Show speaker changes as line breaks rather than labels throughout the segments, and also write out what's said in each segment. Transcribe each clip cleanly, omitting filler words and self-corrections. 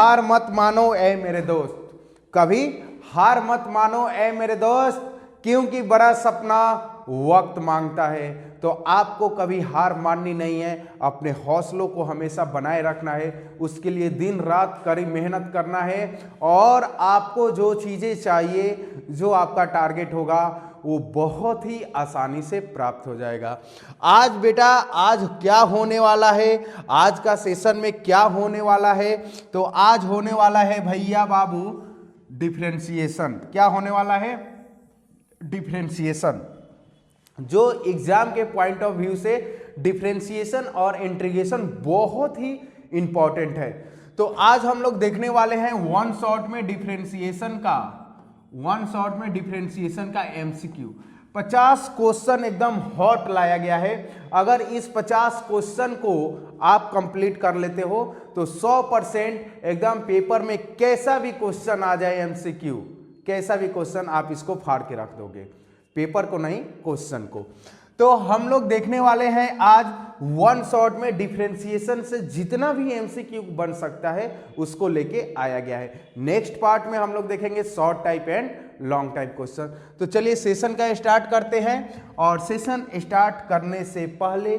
हार मत मानो ए मेरे दोस्त, कभी हार मत मानो ए मेरे दोस्त, क्योंकि बड़ा सपना वक्त मांगता है। तो आपको कभी हार माननी नहीं है, अपने हौसलों को हमेशा बनाए रखना है, उसके लिए दिन रात कड़ी मेहनत करना है और आपको जो चीज़ें चाहिए, जो आपका टारगेट होगा वो बहुत ही आसानी से प्राप्त हो जाएगा। आज बेटा, आज क्या होने वाला है, आज का सेशन में क्या होने वाला है, तो आज होने वाला है भैया बाबू डिफरेंशिएशन। क्या होने वाला है? डिफरेंशिएशन। जो एग्जाम के पॉइंट ऑफ व्यू से डिफरेंशिएशन और इंटीग्रेशन बहुत ही इंपॉर्टेंट है। तो आज हम लोग देखने वाले हैं वन शॉट में डिफरेंशिएशन का एमसीक्यू। 50 क्वेश्चन एकदम हॉट लाया गया है। अगर इस 50 क्वेश्चन को आप कंप्लीट कर लेते हो तो 100% एकदम पेपर में कैसा भी क्वेश्चन आ जाए एमसीक्यू, कैसा भी क्वेश्चन आप इसको फाड़ के रख दोगे, पेपर को नहीं क्वेश्चन को। तो हम लोग देखने वाले हैं आज वन शॉट में डिफरेंशिएशन से जितना भी एमसीक्यू बन सकता है उसको लेके आया गया है। नेक्स्ट पार्ट में हम लोग देखेंगे short type and long type question. तो चलिए सेशन का स्टार्ट करते हैं, और सेशन स्टार्ट करने से पहले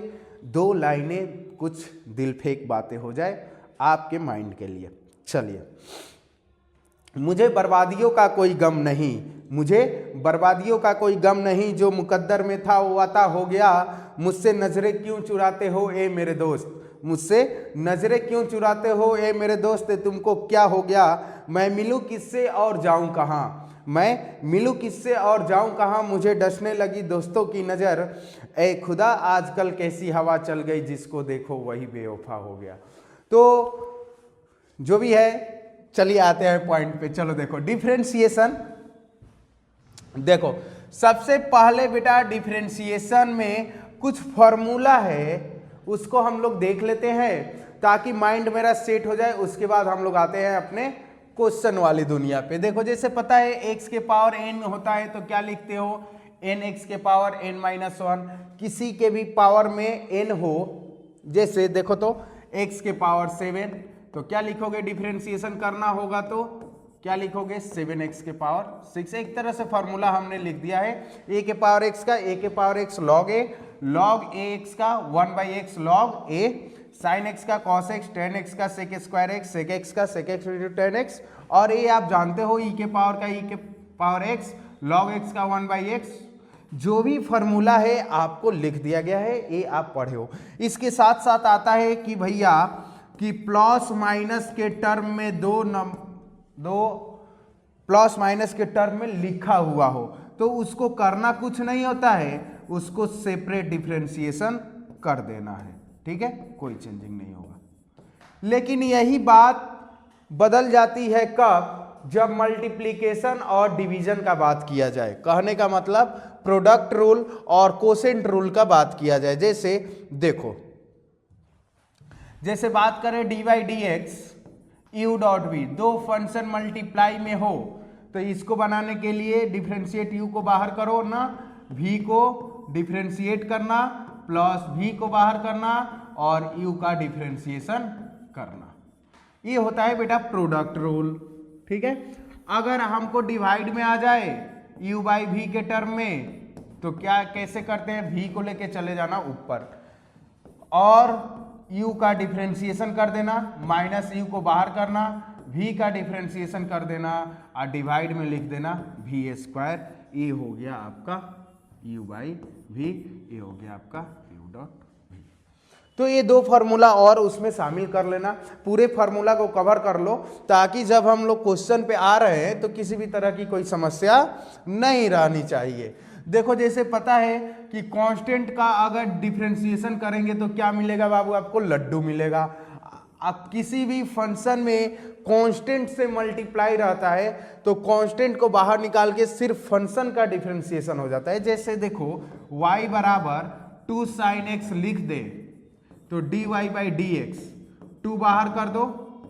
2 लाइनें कुछ दिल फेंक बातें हो जाए आपके माइंड के लिए। चलिए। मुझे बर्बादियों का कोई गम नहीं, मुझे बर्बादियों का कोई गम नहीं, जो मुकद्दर में था वो अता हो गया। मुझसे नजरें क्यों चुराते हो ए मेरे दोस्त, मुझसे नजरें क्यों चुराते हो ए मेरे दोस्त, तुमको क्या हो गया। मैं मिलूं किससे और जाऊं कहाँ, मैं मिलूं किससे और जाऊं कहाँ, मुझे डसने लगी दोस्तों की नज़र। ए खुदा आजकल कैसी हवा चल गई, जिसको देखो वही बेवफा हो गया। तो जो भी है, चलिए आते हैं पॉइंट पे। चलो देखो डिफरेंशिएशन। देखो सबसे पहले बेटा डिफरेंशिएशन में कुछ फॉर्मूला है, उसको हम लोग देख लेते हैं ताकि माइंड मेरा सेट हो जाए। उसके बाद हम लोग आते हैं अपने क्वेश्चन वाली दुनिया पे। देखो जैसे पता है x के पावर n होता है तो क्या लिखते हो, n x के पावर n - 1। किसी के भी पावर में n हो, जैसे देखो तो x के पावर 7, तो क्या लिखोगे, डिफरेंशिएशन करना होगा तो क्या लिखोगे, 7x के पावर 6। एक तरह से फॉर्मूला हमने लिख दिया है, a के पावर x का a के power x log a, log ax का 1/x log a, sin x का cos x, tan x का sec square x, sec x का sec x into tan x, और ये आप जानते हो e के पावर का e के पावर x log x का 1/x। जो भी फॉर्मूला है आपको लिख दिया गया है, ये आप पढ़े हो। इसके साथ साथ आता है कि भैया कि प्लस माइनस के टर्म में दो प्लस माइनस के टर्म में लिखा हुआ हो तो उसको करना कुछ नहीं होता है, उसको सेपरेट डिफरेंशिएशन कर देना है। ठीक है, कोई चेंजिंग नहीं होगा। लेकिन यही बात बदल जाती है कब, जब मल्टीप्लिकेशन और डिवीजन का बात किया जाए। कहने का मतलब प्रोडक्ट रूल और कोसेंट रूल का बात किया जाए। जैसे देखो, जैसे बात करें dy dx u dot v, दो फंक्शन मल्टीप्लाई में हो तो इसको बनाने के लिए डिफरेंशिएट u को बाहर करो ना, v को डिफरेंशिएट करना, प्लस v को बाहर करना और u का डिफरेंशिएशन करना। ये होता है बेटा प्रोडक्ट रूल। ठीक है, अगर हमको डिवाइड में आ जाए u बाई v के टर्म में तो क्या कैसे करते हैं, v को लेके चले जाना ऊपर और u का डिफरेंशिएशन कर देना, माइनस u को बाहर करना, v का डिफरेंशिएशन कर देना और डिवाइड में लिख देना v स्क्वायर। ये हो गया आपका u बाई v, ये हो गया आपका u डॉट v। तो ये दो फार्मूला और उसमें शामिल कर लेना, पूरे फार्मूला को कवर कर लो ताकि जब हम लोग क्वेश्चन पे आ रहे हैं तो किसी भी तरह की कोई समस्या नहीं रहनी चाहिए। देखो जैसे पता है कि कांस्टेंट का अगर डिफरेंशिएशन करेंगे तो क्या मिलेगा बाबू, आपको लड्डू मिलेगा। अब किसी भी फंक्शन में कांस्टेंट से मल्टीप्लाई रहता है तो कांस्टेंट को बाहर निकाल के सिर्फ फंक्शन का डिफरेंशिएशन हो जाता है। जैसे देखो y बराबर 2 sin x लिख दे तो dy बाई dx 2 बाहर कर दो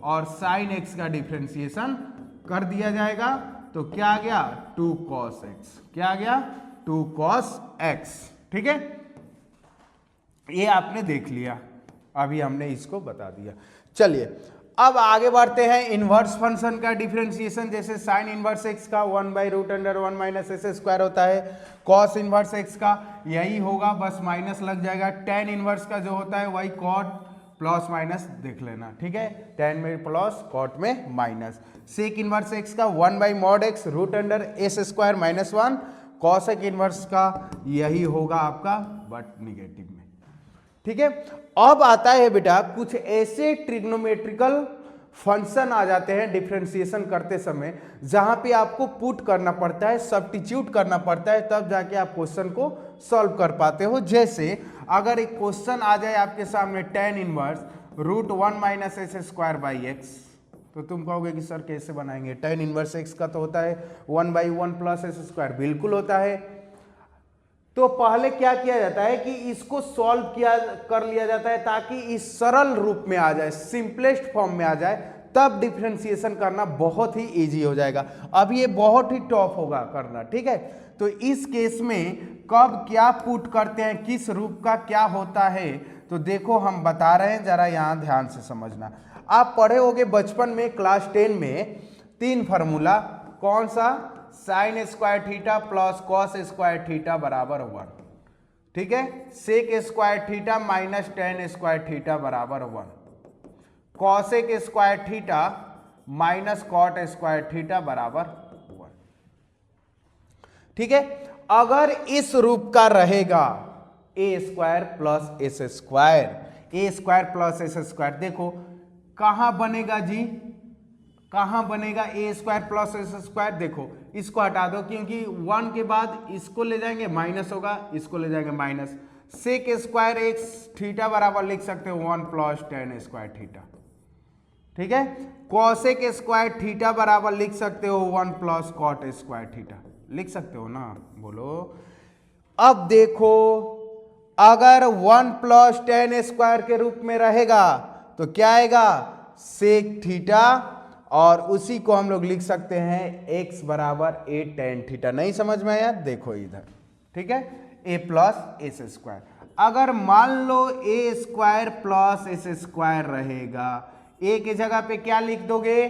और sin x का डिफरेंशिएशन कर दिया जाएगा तो क्या आ गया, 2 cos x। क्या आ गया, 2 cos x। ठीक है, ये आपने देख लिया, अभी हमने इसको बता दिया। चलिए अब आगे बढ़ते हैं इनवर्स फंक्शन का डिफरेंशिएशन। जैसे साइन इनवर्स एक्स का 1/√(1 - s² होता है, कॉस इनवर्स एक्स का यही होगा, बस माइनस लग जाएगा। टेन इनवर्स का जो होता है वही कॉट प्लस माइनस देख लेना, ठीक है, टेन में प्लस कॉट में माइनस। सेक इनवर्स एक्स का 1/mod x (√(s²) - 1), cosec inverse का यही होगा आपका बट निगेटिव में, ठीक है। अब आता है बेटा कुछ ऐसे ट्रिग्नोमेट्रिकल फंक्शन आ जाते हैं डिफरेंशिएशन करते समय जहां पे आपको पुट करना पड़ता है, सब्स्टिट्यूट करना पड़ता है, तब जाके आप क्वेश्चन को सॉल्व कर पाते हो। जैसे अगर एक क्वेश्चन आ जाए आपके सामने tan इनवर्स √1 - s²/x, तो तुम कहोगे कि सर कैसे बनाएंगे, tan इनवर्स x का तो होता है 1/1 + s², बिल्कुल होता है। तो पहले क्या किया जाता है कि इसको सॉल्व कर लिया जाता है ताकि इस सरल रूप में आ जाए, सिंपलेस्ट फॉर्म में आ जाए, तब डिफरेंशिएशन करना बहुत ही इजी हो जाएगा। अब ये बहुत ही टफ होगा करना, ठीक है। तो इस केस में कब क्या पुट करते हैं, किस रूप का क्या होता है, तो देखो हम बता रहे हैं, जरा यहां ध्यान से समझना। आप पढ़े होंगे बचपन में क्लास 10 में 3 फार्मूला, कौन सा, sin² θ प्लस cos² θ बराबर 1, ठीक है, sec² θ माइनस tan² θ बराबर 1, cosec² θ माइनस cot² θ बराबर 1, ठीक है। अगर इस रूप का रहेगा a² + s², देखो कहां बनेगा जी, कहां बनेगा a² + s², देखो इसको हटा दो क्योंकि 1 के बाद इसको ले जाएंगे माइनस होगा, इसको ले जाएंगे माइनस। sec² θ बराबर लिख सकते हो 1 + tan², ठीक है। cosec² θ बराबर लिख सकते हो 1 + cot², लिख सकते हो ना, बोलो। अब देखो अगर 1 + tan² के रूप में रहेगा तो क्या आएगा, sec θ, और उसी को हम लोग लिख सकते हैं x बराबर a tan θ। नहीं समझ में आया, देखो इधर, ठीक है, a + s²। अगर मान लो a² + s² रहेगा, a की जगह पे क्या लिख दोगे,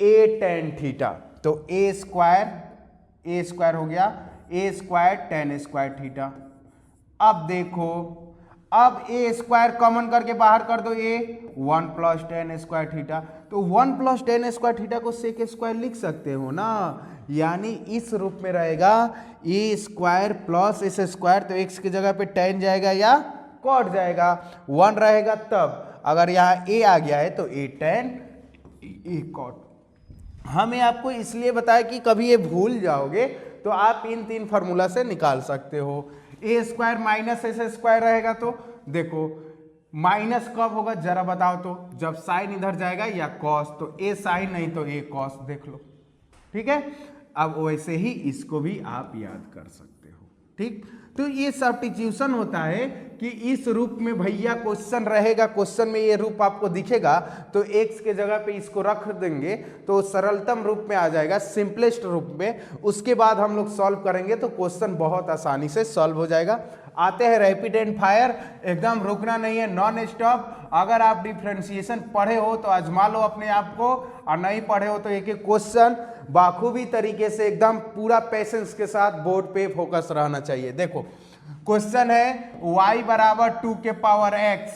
a tan θ, तो a² हो गया, a² tan² θ। अब देखो, अब a² कॉमन करके बाहर कर दो, a 1 + tan² θ, तो 1 + tan² θ को sec² लिख सकते हो ना, यानी इस रूप में रहेगा a² + s², तो x की जगह पे tan जाएगा या cot जाएगा, 1 रहेगा तब, अगर यहाँ a आ गया है तो a tan a cot। हमें आपको इसलिए बताया कि कभी ये भूल जाओगे तो आप इन 3 फार्मूला से निकाल सकते हो। a² - s² रहेगा तो देखो माइनस कब होगा जरा बताओ तो, जब साइन इधर जाएगा या कॉस, तो ए साइन नहीं तो ए कॉस, देख लो, ठीक है। अब वैसे ही इसको भी आप याद कर सकते हो, ठीक। तो ये सब्स्टिट्यूशन होता है कि इस रूप में भैया क्वेश्चन रहेगा, क्वेश्चन में ये रूप आपको दिखेगा तो x के जगह पे इसको रख देंगे तो सरलतम रूप में आ जाएगा, सिंपलेस्ट रूप में। उसके बाद हम लोग सॉल्व करेंगे तो क्वेश्चन बहुत आसानी से सॉल्व हो जाएगा। आते हैं रैपिड एंड फायर, एकदम रुकना नहीं है, नॉन स्टॉप। अगर आप डिफरेंशिएशन पढ़े हो तो आजमा लो अपने आप को, और नहीं पढ़े हो तो एक एक क्वेश्चन बाखूबी तरीके से एकदम पूरा पेशेंस के साथ बोर्ड पे फोकस रहना चाहिए। देखो क्वेश्चन है y बराबर 2 के पावर x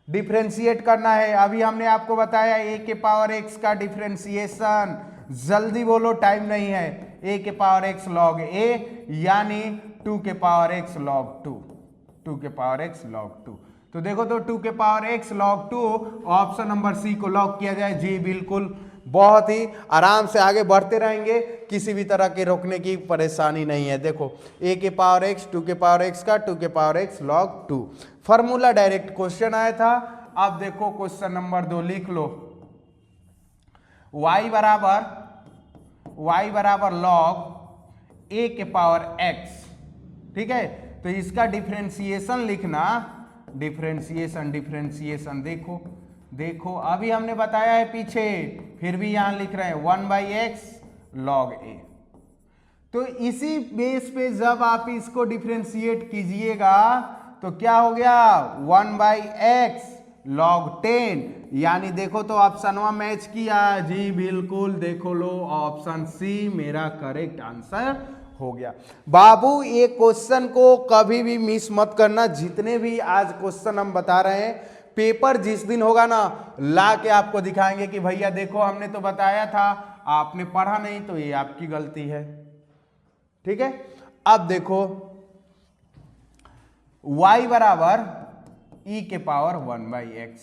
डिफरेंशिएट करना है। अभी हमने आपको बताया a के पावर x का डिफरेंशिएशन, जल्दी बोलो टाइम नहीं है। a के पावर x log a यानी 2 के पावर x log 2, 2 के पावर x log 2। तो देखो तो 2 के power x log 2, option number C को लॉक किया जाए। जी बिल्कुल, बहुत ही आराम से आगे बढ़ते रहेंगे, किसी भी तरह के रोकने की परेशानी नहीं है। देखो a के पावर x 2 के पावर x का 2 के power x log 2, formula direct question आया था। अब देखो क्वेश्चन नंबर 2 लिख लो, y बराबर log a के पावर x, ठीक है। तो इसका डिफरेंशिएशन लिखना, डिफरेंशिएशन देखो अभी हमने बताया है पीछे, फिर भी यहां लिख रहे हैं 1/x log a। तो इसी बेस पे जब आप इसको डिफरेंशिएट कीजिएगा तो क्या हो गया, 1/x log 10 यानी देखो तो ऑप्शनवा मैच किया जी, बिल्कुल देखो लो ऑप्शन सी मेरा करेक्ट आंसर हो गया। बाबू ये क्वेश्चन को कभी भी मिस मत करना, जितने भी आज क्वेश्चन हम बता रहे हैं, पेपर जिस दिन होगा ना ला के आपको दिखाएंगे कि भैया देखो हमने तो बताया था, आपने पढ़ा नहीं, तो ये आपकी गलती है। ठीक है, अब देखो y बराबर e के पावर 1/x।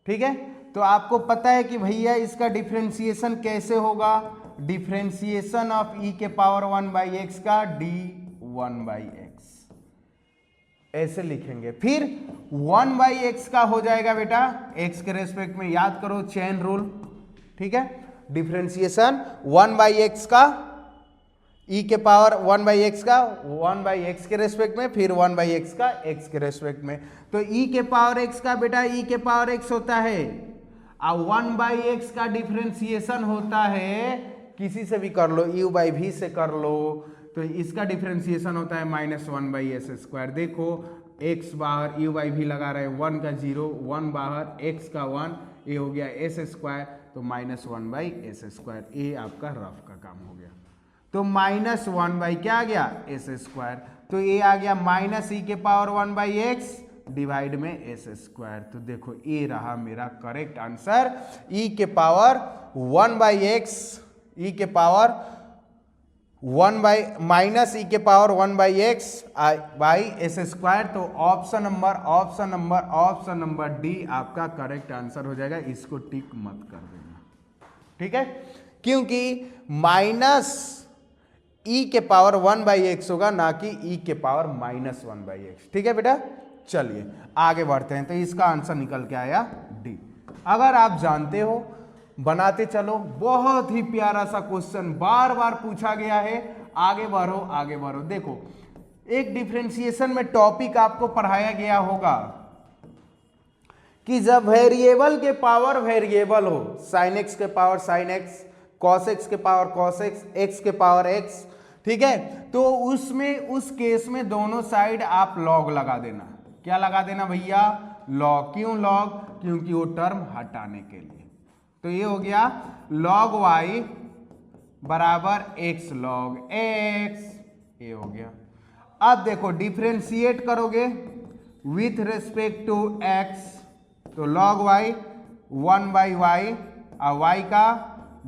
ठीक है, तो आपको पता है कि भैया इसका डिफरेंशिएशन कैसे होगा, डिफरेंशिएशन ऑफ e के पावर 1/x का d1/x ऐसे लिखेंगे। फिर 1/x का हो जाएगा बेटा x के रेस्पेक्ट में, याद करो चेन रूल। ठीक है, डिफरेंशिएशन 1/x का e के पावर 1/x का 1/x के रेस्पेक्ट में, फिर 1/x का x के रेस्पेक्ट में। तो e के पावर x का बेटा e के पावर x होता है, और 1/x का डिफरेंशिएशन होता है, किसी से भी कर लो, u/v से कर लो, तो इसका डिफरेंशिएशन होता है -1/s²। देखो x बाहर u/v लगा रहे हैं, 1 का 0, 1 बाहर, x का 1, ये हो गया s², तो -1/s²। ये आपका रफ का काम हो गया। तो -1 क्या आ गया s², तो ये आ गया -e के पावर 1/x डिवाइड में s²। तो देखो ये रहा मेरा करेक्ट आंसर, e के पावर 1/x, e के पावर -e के पावर 1/x बाई s²। तो ऑप्शन नंबर डी आपका करेक्ट आंसर हो जाएगा, इसको टिक मत कर देना। ठीक है, क्योंकि e के पावर 1/x होगा, ना कि e के पावर -1/x। ठीक है बेटा, चलिए आगे बढ़ते हैं। तो इसका आंसर निकल के आया डी। अगर आप जानते हो, बनाते चलो, बहुत ही प्यारा सा क्वेश्चन बार बार पूछा गया है। आगे बढ़ो आगे बढ़ो। देखो एक डिफरेंशिएशन में टॉपिक आपको पढ़ाया गया होगा कि जब वेरिएबल के पावर वेरिएबल हो, sin x के power sin x, cos x के पावर cos x, x के पावर x, ठीक है, तो उसमें उस केस में दोनों साइड आप लॉग लगा देना। क्या लगा देना भैया? लॉग। क्यों लॉग? क्योंकि वो टर्म हटाने के लिए। तो ये हो गया log y बराबर x log x, ये हो गया। अब देखो डिफरेंशिएट करोगे विथ रेस्पेक्ट टू x, तो log y 1/y और y का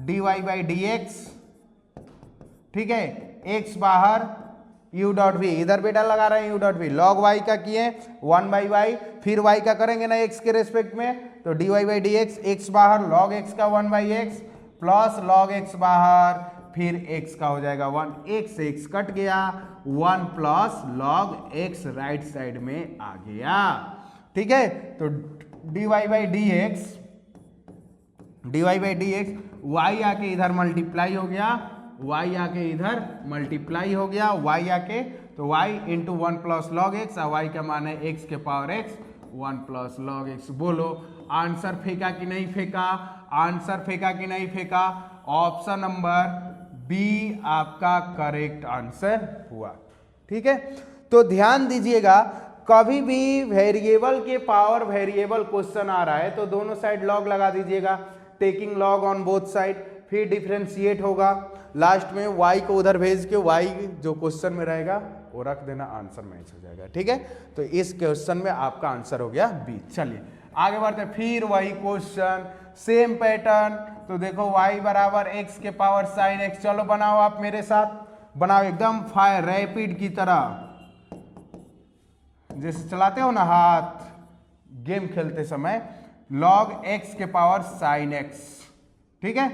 dy/dx, ठीक है, x बाहर u डॉट v, इधर बेटा लगा रहे हैं u dot v, log y का किए 1/y, फिर y का करेंगे ना x के रेस्पेक्ट में, तो dy/dx, x बाहर log x का 1/x प्लस log x बाहर, फिर x का हो जाएगा 1, x से x कट गया, 1 plus log x right side में आ गया। ठीक है, तो dy/dx y आके इधर मल्टीप्लाई हो गया, y आके इधर मल्टीप्लाई हो गया, y आके, तो y into 1 plus log x, और y का मान है x के power x, 1 plus log x. बोलो आंसर फेंका कि नहीं फेंका? आंसर फेंका कि नहीं फेंका? ऑप्शन नंबर बी आपका करेक्ट आंसर हुआ। ठीक है, तो ध्यान दीजिएगा, कभी भी वेरिएबल के पावर वेरिएबल क्वेश्चन आ रहा है तो दोनों साइड लॉग लगा दीजिएगा, taking log on both side, फिर डिफरेंशिएट होगा, लास्ट में y को उधर भेज के y जो क्वेश्चन में रहेगा वो रख देना, आंसर मैच हो जाएगा। ठीक है, तो इस क्वेश्चन में आपका आंसर हो गया बी। चलिए आगे बढ़ते हैं, फिर वही क्वेश्चन, सेम पैटर्न। तो देखो y बराबर x के पावर sin x, चलो बनाओ आप मेरे साथ, बनाओ एकदम फायर रैपिड की तरह, जैसे चलाते हो ना हाथ गेम खेलते समय, log x के पावर sin x। ठीक है,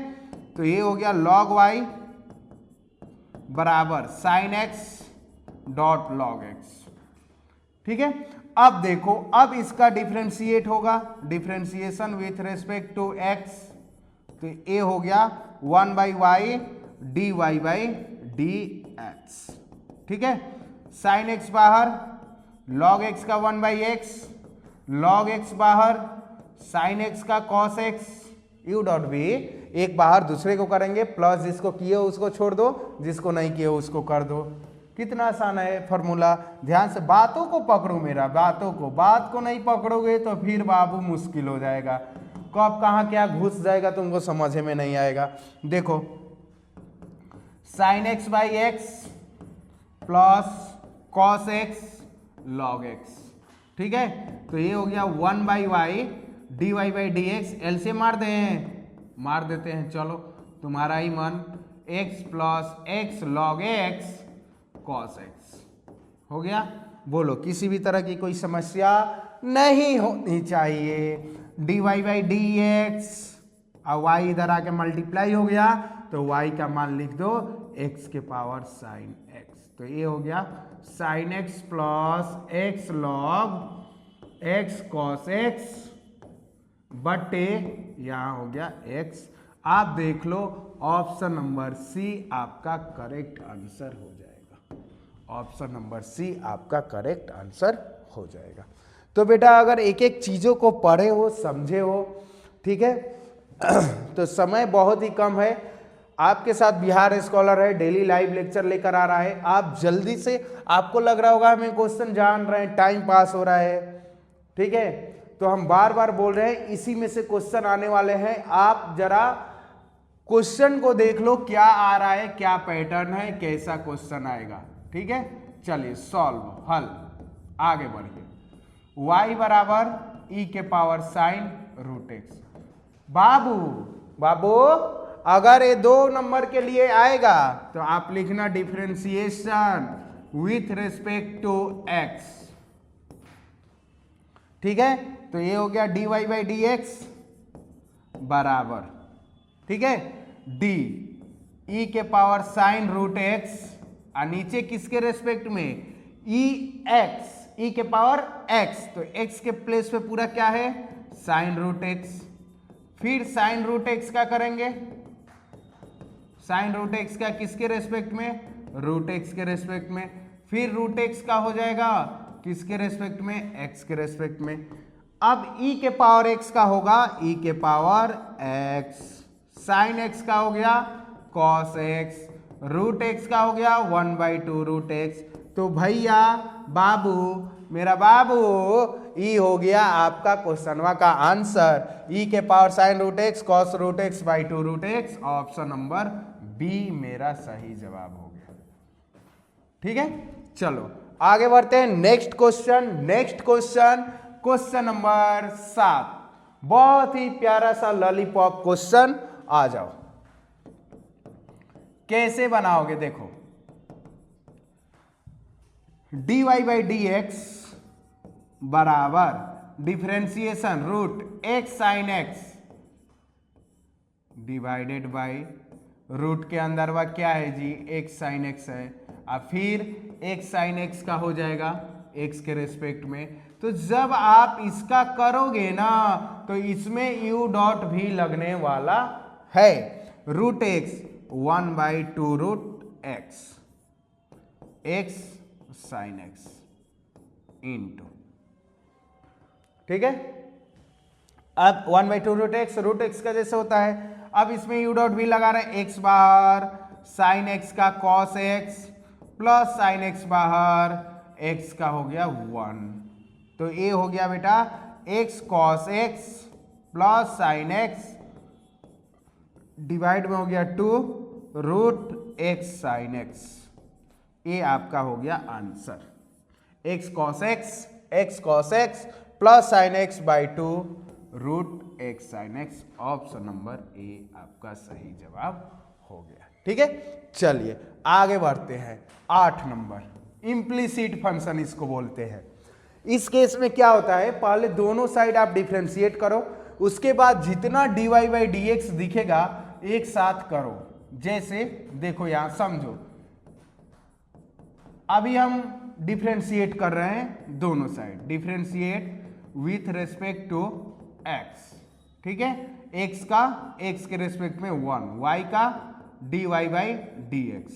तो ये हो गया log y बराबर sin x dot log x। ठीक है, अब देखो, अब इसका डिफरेंशिएट होगा, differentiation with respect to x, तो ये हो गया 1/y dy/dx। ठीक है, sin x बाहर, log x का 1/x, log x बाहर, sin x का cos x, u dot v, एक बाहर दूसरे को करेंगे, प्लस जिसको किए हो उसको छोड़ दो, जिसको नहीं किए हो उसको कर दो। कितना आसान है फॉर्मूला। ध्यान से बातों को पकड़ो, मेरा बातों को, बात को नहीं पकड़ोगे तो फिर बाबू मुश्किल हो जाएगा, कब कहाँ क्या घुस जाएगा तुमको समझ में नहीं आएगा। देखो sine x by x plus cos x log x, ठीक है। तो ये हो गया 1 by y d y by d x, L से मार देते हैं, चलो तुम्हारा ही मन, x plus x log x cos x हो गया। बोलो किसी भी तरह की कोई समस्या नहीं होनी चाहिए। D y by d x और वाई इधर आके मल्टीप्लाई हो गया तो वाई का मान लिख दो x के पावर साइन एक्स, तो ये हो गया sign x plus x log x cos x बटे यहाँ हो गया x। आप देख लो ऑप्शन नंबर सी आपका करेक्ट आंसर हो जाएगा, ऑप्शन नंबर सी आपका करेक्ट आंसर हो जाएगा। तो बेटा अगर एक एक चीज़ों को पढ़े हो समझे हो, ठीक है, तो समय बहुत ही कम है। आपके साथ बिहार स्कॉलर है, डेली लाइव लेक्चर लेकर आ रहा है। आप जल्दी से, आपको लग रहा होगा हमें क्वेश्चन जान रहे हैं, टाइम पास हो रहा है, ठीक है, तो हम बार बार बोल रहे हैं इसी में से क्वेश्चन आने वाले हैं। आप जरा क्वेश्चन को देख लो क्या आ रहा है, क्या पैटर्न है, कैसा क्वेश्चन आएगा, ठीक है। चलिए सॉल्व, हल, आगे बढ़िए। y बराबर e के पावर साइन रूट एक्स। बाबू अगर ये 2 नंबर के लिए आएगा तो आप लिखना differentiation with respect to x, ठीक है। तो ये हो गया dy बाई डी एक्स बराबर, ठीक है, d e के पावर साइन रूट एक्स, और नीचे किसके रेस्पेक्ट में, e x, e के पावर x, तो x के प्लेस पे पूरा क्या है साइन रूट एक्स। फिर साइन रूट एक्स का करेंगे, साइन रूट एक्स का किसके रेस्पेक्ट में, रूट एक्स के रेस्पेक्ट में। फिर रूट एक्स का हो जाएगा किसके रेस्पेक्ट में, x के रेस्पेक्ट में। अब e के पावर x का होगा e के पावर x, साइन x का हो गया cos x, रूट x का हो गया 1/2 रूट x। तो भैया बाबू, मेरा बाबू, ई हो गया आपका क्वेश्चनवा का आंसर, ई के power sine root x cos root x by 2 root x. Option number B मेरा सही जवाब हो गया, ठीक है। चलो आगे बढ़ते हैं, नेक्स्ट क्वेश्चन, क्वेश्चन नंबर 7, बहुत ही प्यारा सा लॉलीपॉप क्वेश्चन। आ जाओ, कैसे बनाओगे देखो, dy बाई डी एक्स बराबर differentiation root x sine x divided by root के अंदर वह क्या है जी, एक्स साइन एक्स है, और फिर एक्स साइन एक्स का हो जाएगा एक्स के रेस्पेक्ट में। तो जब आप इसका करोगे ना तो इसमें यू डॉट भी लगने वाला है, root x 1/2 root x, x sine x into, ठीक है। अब 1/2 रूट एक्स का जैसे होता है, अब इसमें यू डॉट भी लगा रहे हैं, एक्स बाहर साइन एक्स का cos x plus sine x बाहर एक्स का हो गया 1, तो ये हो गया बेटा x cos x plus sine x divide में हो गया 2 रूट एक्स साइन एक्स। ये आपका हो गया answer, x cos x plus sine x by 2 root x sine x. Option number A आपका सही जवाब हो गया, ठीक है। चलिए आगे बढ़ते हैं, 8 नंबर, इम्प्लिसिट फंक्शन इसको बोलते हैं। इस केस में क्या होता है, पहले दोनों साइड आप डिफरेंशिएट करो, उसके बाद जितना dy बाई डी एक्स दिखेगा एक साथ करो। जैसे देखो यहां समझो, अभी हम डिफरेंशिएट कर रहे हैं दोनों side, differentiate with respect to x, ठीक है। x का x के रेस्पेक्ट में 1, y का dy by d x,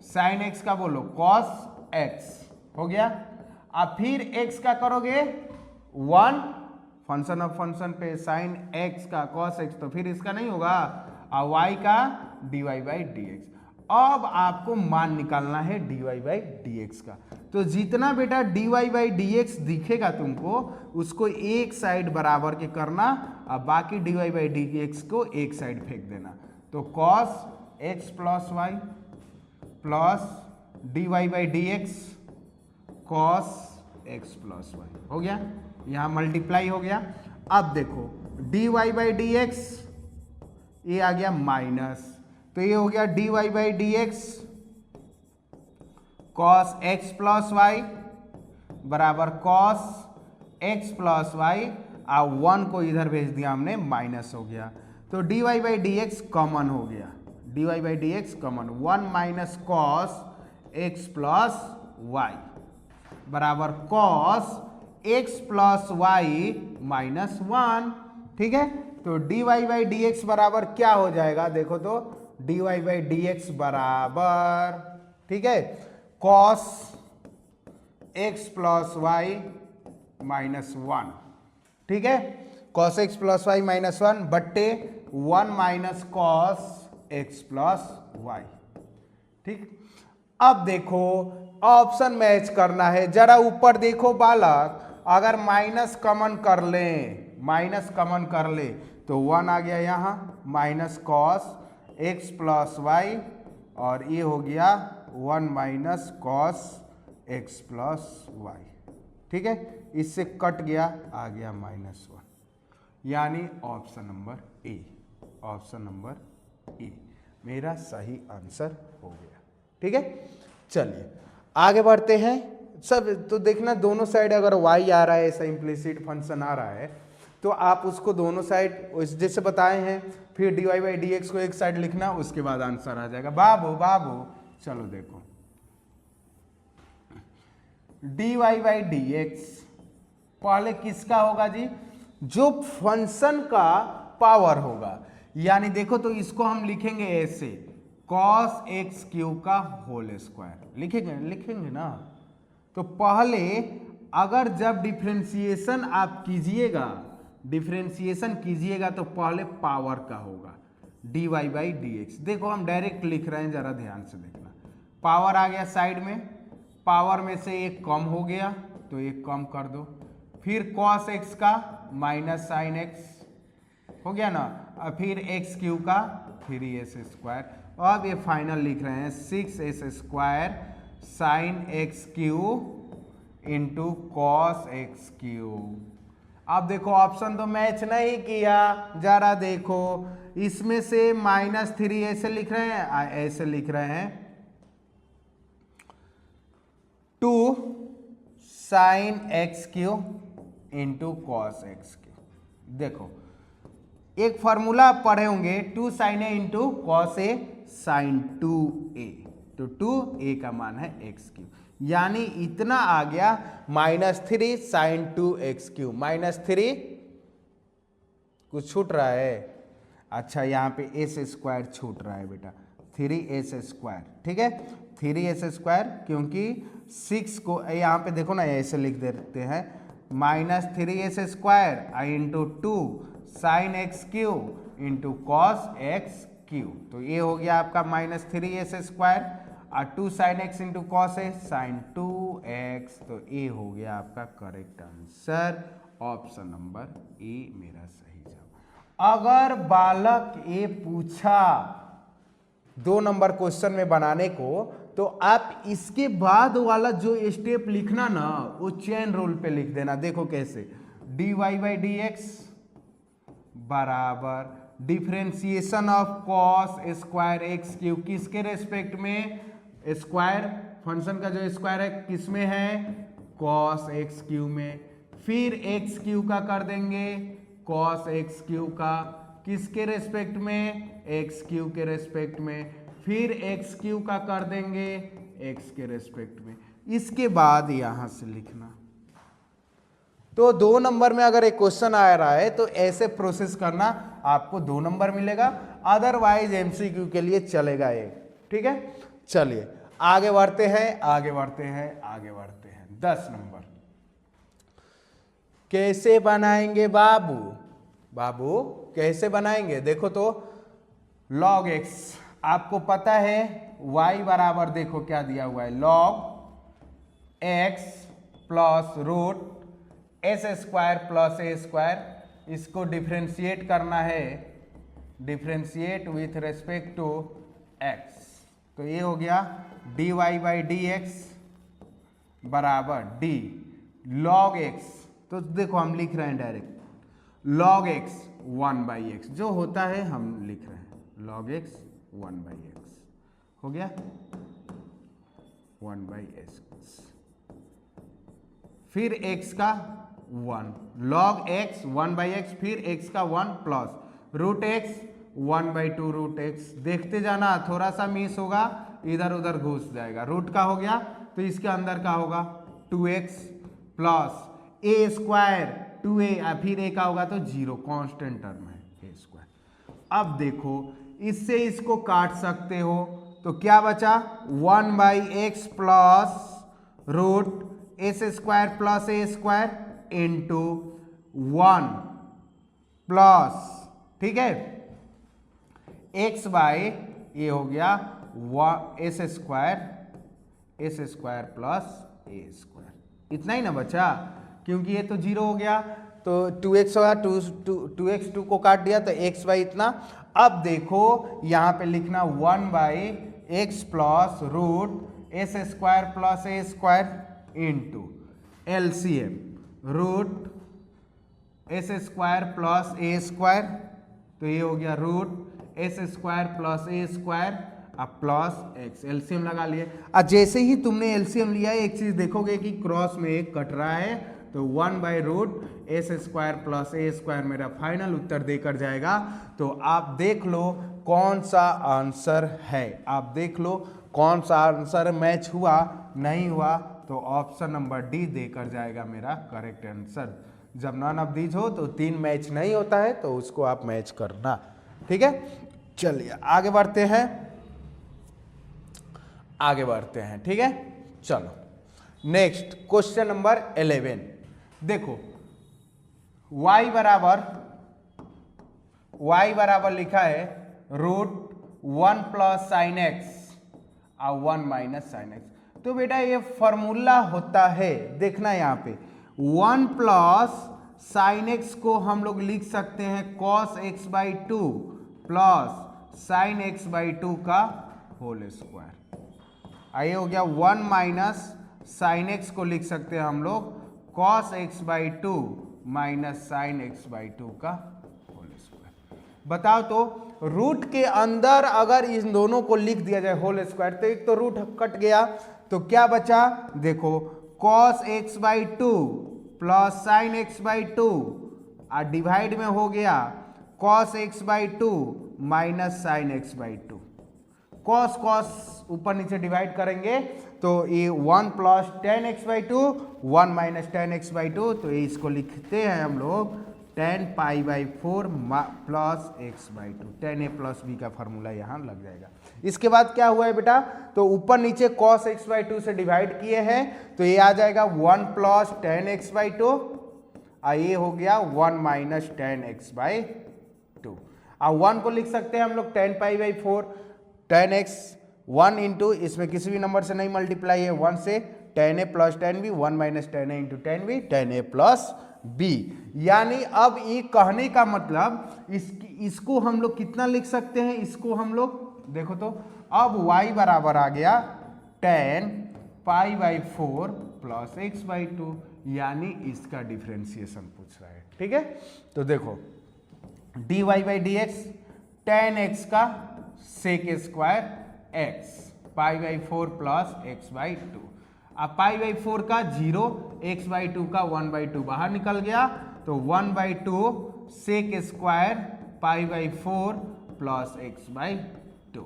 sine x का बोलो cos x हो गया। अब फिर x का करोगे 1, फंक्शन ऑफ फंक्शन पे साइन x का cos x, तो फिर इसका नहीं होगा, और y का dy बाई डी एक्स। अब आपको मान निकालना है dy बाई डी एक्स का। तो जितना बेटा dy बाई डी एक्स दिखेगा तुमको उसको एक साइड बराबर के करना और बाकी dy बाई डी एक्स को एक साइड फेंक देना। तो cos x plus y plus dy by d x cos x plus y हो गया, यहाँ मल्टीप्लाई हो गया। अब देखो dy बाई डी एक्स ये आ गया माइनस, तो ये हो गया dy by d x cos x plus y बराबर कॉस x प्लस वाई और 1 को इधर भेज दिया हमने माइनस हो गया। तो dy by d x common हो गया, dy by d x common 1 minus cos x plus y बराबर cos x plus y minus 1। ठीक है, तो dy बाई डी एक्स बराबर क्या हो जाएगा, देखो तो dy बाई डी एक्स बराबर, ठीक है, cos x plus y minus 1। ठीक है, cos x plus y minus 1 बट्टे 1 minus cos x plus y. ठीक, अब देखो ऑप्शन मैच करना है, जरा ऊपर देखो बालक, अगर माइनस कॉमन कर लें, माइनस कॉमन कर ले तो 1 आ गया यहाँ minus cos x plus y और ये हो गया 1 minus cos x plus y. ठीक है, इससे कट गया, आ गया माइनस 1, यानी option number A, option number A मेरा सही आंसर हो गया। ठीक है, चलिए आगे बढ़ते हैं। सब तो देखना दोनों साइड अगर y आ रहा है, ऐसा इम्प्लिसिट फंक्शन आ रहा है तो आप उसको दोनों साइड जैसे बताए हैं, फिर dy बाई डी एक्स को एक साइड लिखना, उसके बाद आंसर आ जाएगा। बाबू बाबू चलो देखो dy बाई डी एक्स पहले किसका होगा जी, जो फंक्शन का पावर होगा, यानी देखो तो इसको हम लिखेंगे ऐसे cos x क्यूब का होल स्क्वायर लिखेंगे ना। तो पहले अगर जब डिफरेंशिएशन आप कीजिएगा तो पहले पावर का होगा dy बाई डी एक्स। देखो हम डायरेक्ट लिख रहे हैं, जरा ध्यान से देखना, पावर आ गया साइड में, पावर में से एक कम हो गया तो एक कम कर दो, फिर cos x का माइनस साइन x हो गया ना, और फिर x क्यूब का 3s स्क्वायर। अब ये फाइनल लिख रहे हैं 6s square sine x cube into cos x cube. अब देखो ऑप्शन तो मैच नहीं किया, जरा देखो इसमें से माइनस 3 ऐसे लिख रहे हैं, ऐसे लिख रहे हैं 2 sine x cube into cos x cube. देखो एक फॉर्मूला पढ़े होंगे 2 sine A into cos A sine 2a, तो 2a का मान है x क्यूब, यानी इतना आ गया -3 साइन 2x क्यूब। -3 कुछ छूट रहा है, अच्छा यहाँ पे s स्क्वायर छूट रहा है बेटा, 3s स्क्वायर। ठीक है, 3s स्क्वायर, क्योंकि 6 को यहाँ पे देखो ना ऐसे लिख देते हैं -3s square into 2 sine x cube into cos x cube. तो ये हो गया आपका -3s स्क्वायर और 2 sine x into cos A sine 2x। तो ये हो गया आपका correct answer, option number A मेरा सही जवाब। अगर बालक ये पूछा 2 नंबर क्वेश्चन में बनाने को, तो आप इसके बाद वाला जो स्टेप लिखना ना वो चेन रूल पे लिख देना। देखो कैसे, dy बाई डी एक्स बराबर differentiation of cos square x cube, किसके रेस्पेक्ट में, स्क्वायर फंक्शन का जो स्क्वायर है किस में है, कॉस एक्स क्यूब में, फिर एक्स क्यूब का कर देंगे कॉस एक्स क्यूब का, किसके रेस्पेक्ट में, एक्स क्यूब के रेस्पेक्ट में, फिर एक्स क्यूब का कर देंगे एक्स के रेस्पेक्ट में। इसके बाद यहां से लिखना। तो 2 नंबर में अगर एक क्वेश्चन आ रहा है तो ऐसे प्रोसेस करना, आपको 2 नंबर मिलेगा, अदरवाइज एमसीक्यू के लिए चलेगा ये। ठीक है, चलिए आगे बढ़ते हैं, आगे बढ़ते हैं, आगे बढ़ते हैं। 10 नंबर कैसे बनाएंगे बाबू, बाबू कैसे बनाएंगे, देखो तो log x आपको पता है y बराबर देखो क्या दिया हुआ है, log x plus root s square plus a square. इसको डिफ्रेंशिएट करना है, differentiate with respect to x। तो ये हो गया dy बाई डी एक्स बराबर d log x। तो देखो हम लिख रहे हैं डायरेक्ट log x 1/x, जो होता है हम लिख रहे हैं log x 1/x हो गया 1/x। फिर x का 1 log x 1/x, फिर x का 1 plus root x 1/2 root x। देखते जाना, थोड़ा सा मिस होगा इधर उधर घुस जाएगा। रूट का हो गया तो इसके अंदर का होगा 2x plus a square 2a, फिर a का होगा तो 0, कांस्टेंट टर्म है a स्क्वायर। अब देखो इससे इसको काट सकते हो, तो क्या बचा 1/x plus root s square plus a square into 1 plus, ठीक है, x बाई ये हो गया s square plus a square. इतना ही ना बचा, क्योंकि ये तो 0 हो गया तो 2x होगा, 2x 2 को काट दिया तो x बाई इतना। अब देखो यहाँ पे लिखना 1/x plus root s square plus a square into LCM root s square plus a square. तो ये हो गया root s square plus a square अब प्लस एक्स। एलसीएम लगा लिए। अब जैसे ही तुमने एलसीएम लिया है एक चीज देखोगे कि क्रॉस में एक कट रहा है, तो 1/रूट S square plus a square मेरा फाइनल उत्तर देकर जाएगा। तो आप देख लो कौन सा आंसर है, आप देख लो कौन सा आंसर मैच हुआ नहीं हुआ, तो ऑप्शन नंबर डी देकर जाएगा मेरा करेक्ट आंसर। जब नन ऑफ दीज हो तो 3 मैच नहीं होता है तो उसको आप मैच करना, ठीक है। चलिए आगे बढ़ते हैं, आगे बढ़ते हैं, ठीक है। चलो नेक्स्ट क्वेश्चन नंबर 11 देखो, y बराबर लिखा है √1 प्लस साइन एक्स और 1 माइनस साइन एक्स। तो बेटा ये फॉर्मूला होता है, देखना यहाँ पे 1 प्लस साइन एक्स को हम लोग लिख सकते हैं cos x/2 plus sign x/2 का होल स्क्वायर। आइए हो गया 1 माइनस साइन एक्स को लिख सकते हैं हम लोग cos x/2 minus sign x/2 का होल स्क्वायर। बताओ तो रूट के अंदर अगर इन दोनों को लिख दिया जाए होल स्क्वायर तो एक तो रूट कट गया, तो क्या बचा देखो cos x/2 plus sign x/2 और डिवाइड में हो गया cos x/2 minus sign x/2। cos ऊपर नीचे डिवाइड करेंगे तो ये 1 plus tan x/2 1 minus tan x/2, तो ये इसको लिखते हैं हम लोग tan π/4 plus x/2। tan a plus b का फॉर्मूला यहाँ लग जाएगा। इसके बाद क्या हुआ है बेटा, तो ऊपर नीचे cos x/2 से डिवाइड किए हैं तो ये आ जाएगा 1 प्लस tan x/2 और ये हो गया 1 माइनस tan x/2। और 1 को लिख सकते हैं हम लोग tan π/4 tan x 1 इंटू इसमें किसी भी नंबर से नहीं मल्टीप्लाई है 1 से, tan a plus tan b 1 minus tan a into tan b tan a plus b। यानी अब ये कहने का मतलब इसको हम लोग कितना लिख सकते हैं, इसको हम लोग देखो तो अब y बराबर आ गया tan π/4 प्लस x/2, यानी इसका डिफ्रेंसिएशन पूछ रहा है, ठीक है। तो देखो dy by d x tan x का sec square x π/4 plus x/2। अब π/4 का 0 x/2 का 1/2 बाहर निकल गया तो 1/2 सेक स्क्वायर π/4 प्लस x/2।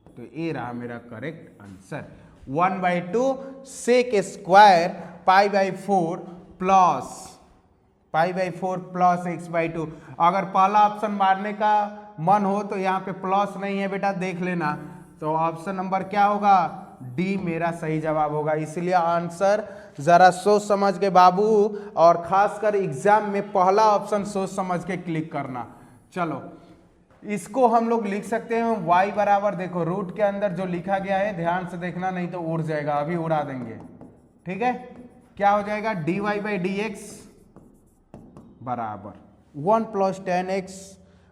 तो ये रहा मेरा correct answer 1/2 sec square π/4 plus x/2। अगर पहला ऑप्शन मारने का मन हो तो यहाँ पे प्लस नहीं है बेटा, देख लेना। तो ऑप्शन नंबर क्या होगा, डी मेरा सही जवाब होगा। इसलिए आंसर जरा सोच समझ के बाबू, और खासकर एग्जाम में पहला ऑप्शन सोच समझ के क्लिक करना। चलो इसको हम लोग लिख सकते हैं y बराबर, देखो रूट के अंदर जो लिखा गया है ध्यान से देखना नहीं तो उड़ जाएगा, अभी उड़ा देंगे। ठीक है, क्या हो जाएगा dy बाई डी एक्स बराबर 1 plus ten x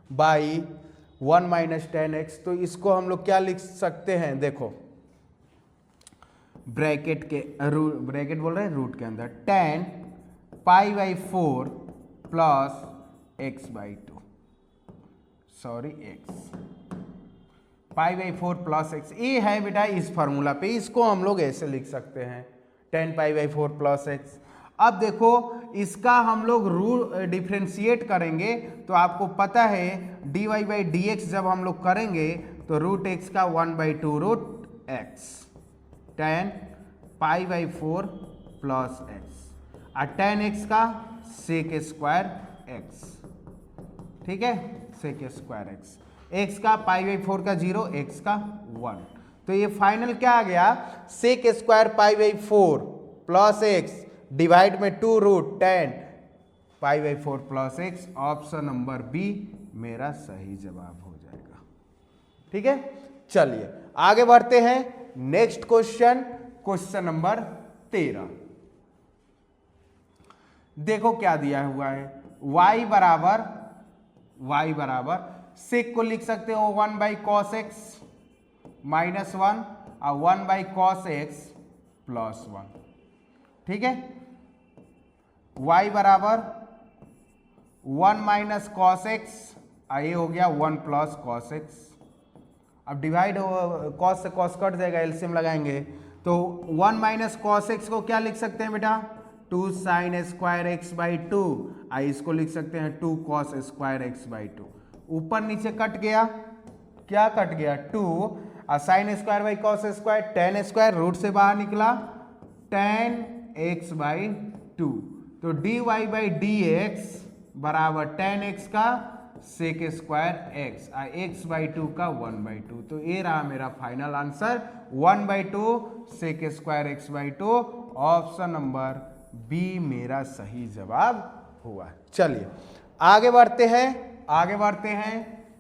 by 1 minus ten x. तो इसको हम लोग क्या लिख सकते हैं, देखो ब्रैकेट के ब्रैकेट बोल रहे हैं रूट के अंदर ten pi by 4 plus x by 2, sorry x pi by 4 plus x, ये है बेटा इस फॉर्मूला पे, इसको हम लोग ऐसे लिख सकते हैं 10 पाई बाई 4 प्लस एक्स। अब देखो इसका हम लोग रूट डिफ्रेंशिएट करेंगे तो आपको पता है dy बाई डी एक्स जब हम लोग करेंगे तो रूट एक्स का 1 by 2 root x 10 pi by 4 plus x और 10 एक्स का सेक स्क्वायर एक्स। ठीक है, सेक स्क्वायर एक्स, एक्स का पाई बाई 4 का 0, एक्स का 1। तो ये फाइनल क्या आ गया, sec square pi by 4 plus x divide में 2 root 10 pi by 4 plus x. Option number B मेरा सही जवाब हो जाएगा। ठीक है, चलिए आगे बढ़ते हैं। Next question, question number 13। देखो क्या दिया हुआ है, y बराबर सेक को लिख सकते हो 1 बाई कॉस एक्स माइनस 1 और 1 बाई कॉस एक्स प्लस 1। ठीक है, y बराबर 1 माइनस कॉस एक्स, ये हो गया 1 प्लस कॉस एक्स। अब डिवाइड कॉस से कॉस कट जाएगा, एलसीएम लगाएंगे तो 1 माइनस कॉस एक्स को क्या लिख सकते हैं बेटा, 2 साइन स्क्वायर एक्स बाई 2, इसको लिख सकते हैं 2 कॉस स्क्वायर एक्स बाई 2। ऊपर नीचे कट गया, क्या कट गया 2 और sine square by cos square 10 square, root से बाहर निकला 10 एक्स बाई 2। तो dy बाई डी एक्स बराबर 10 एक्स का सेक स्क्वायर एक्स और एक्स बाई 2 का 1 बाई 2। तो ये रहा मेरा final answer 1 by 2 sec square x by 2। Option number B मेरा सही जवाब हुआ। चलिए आगे बढ़ते हैं,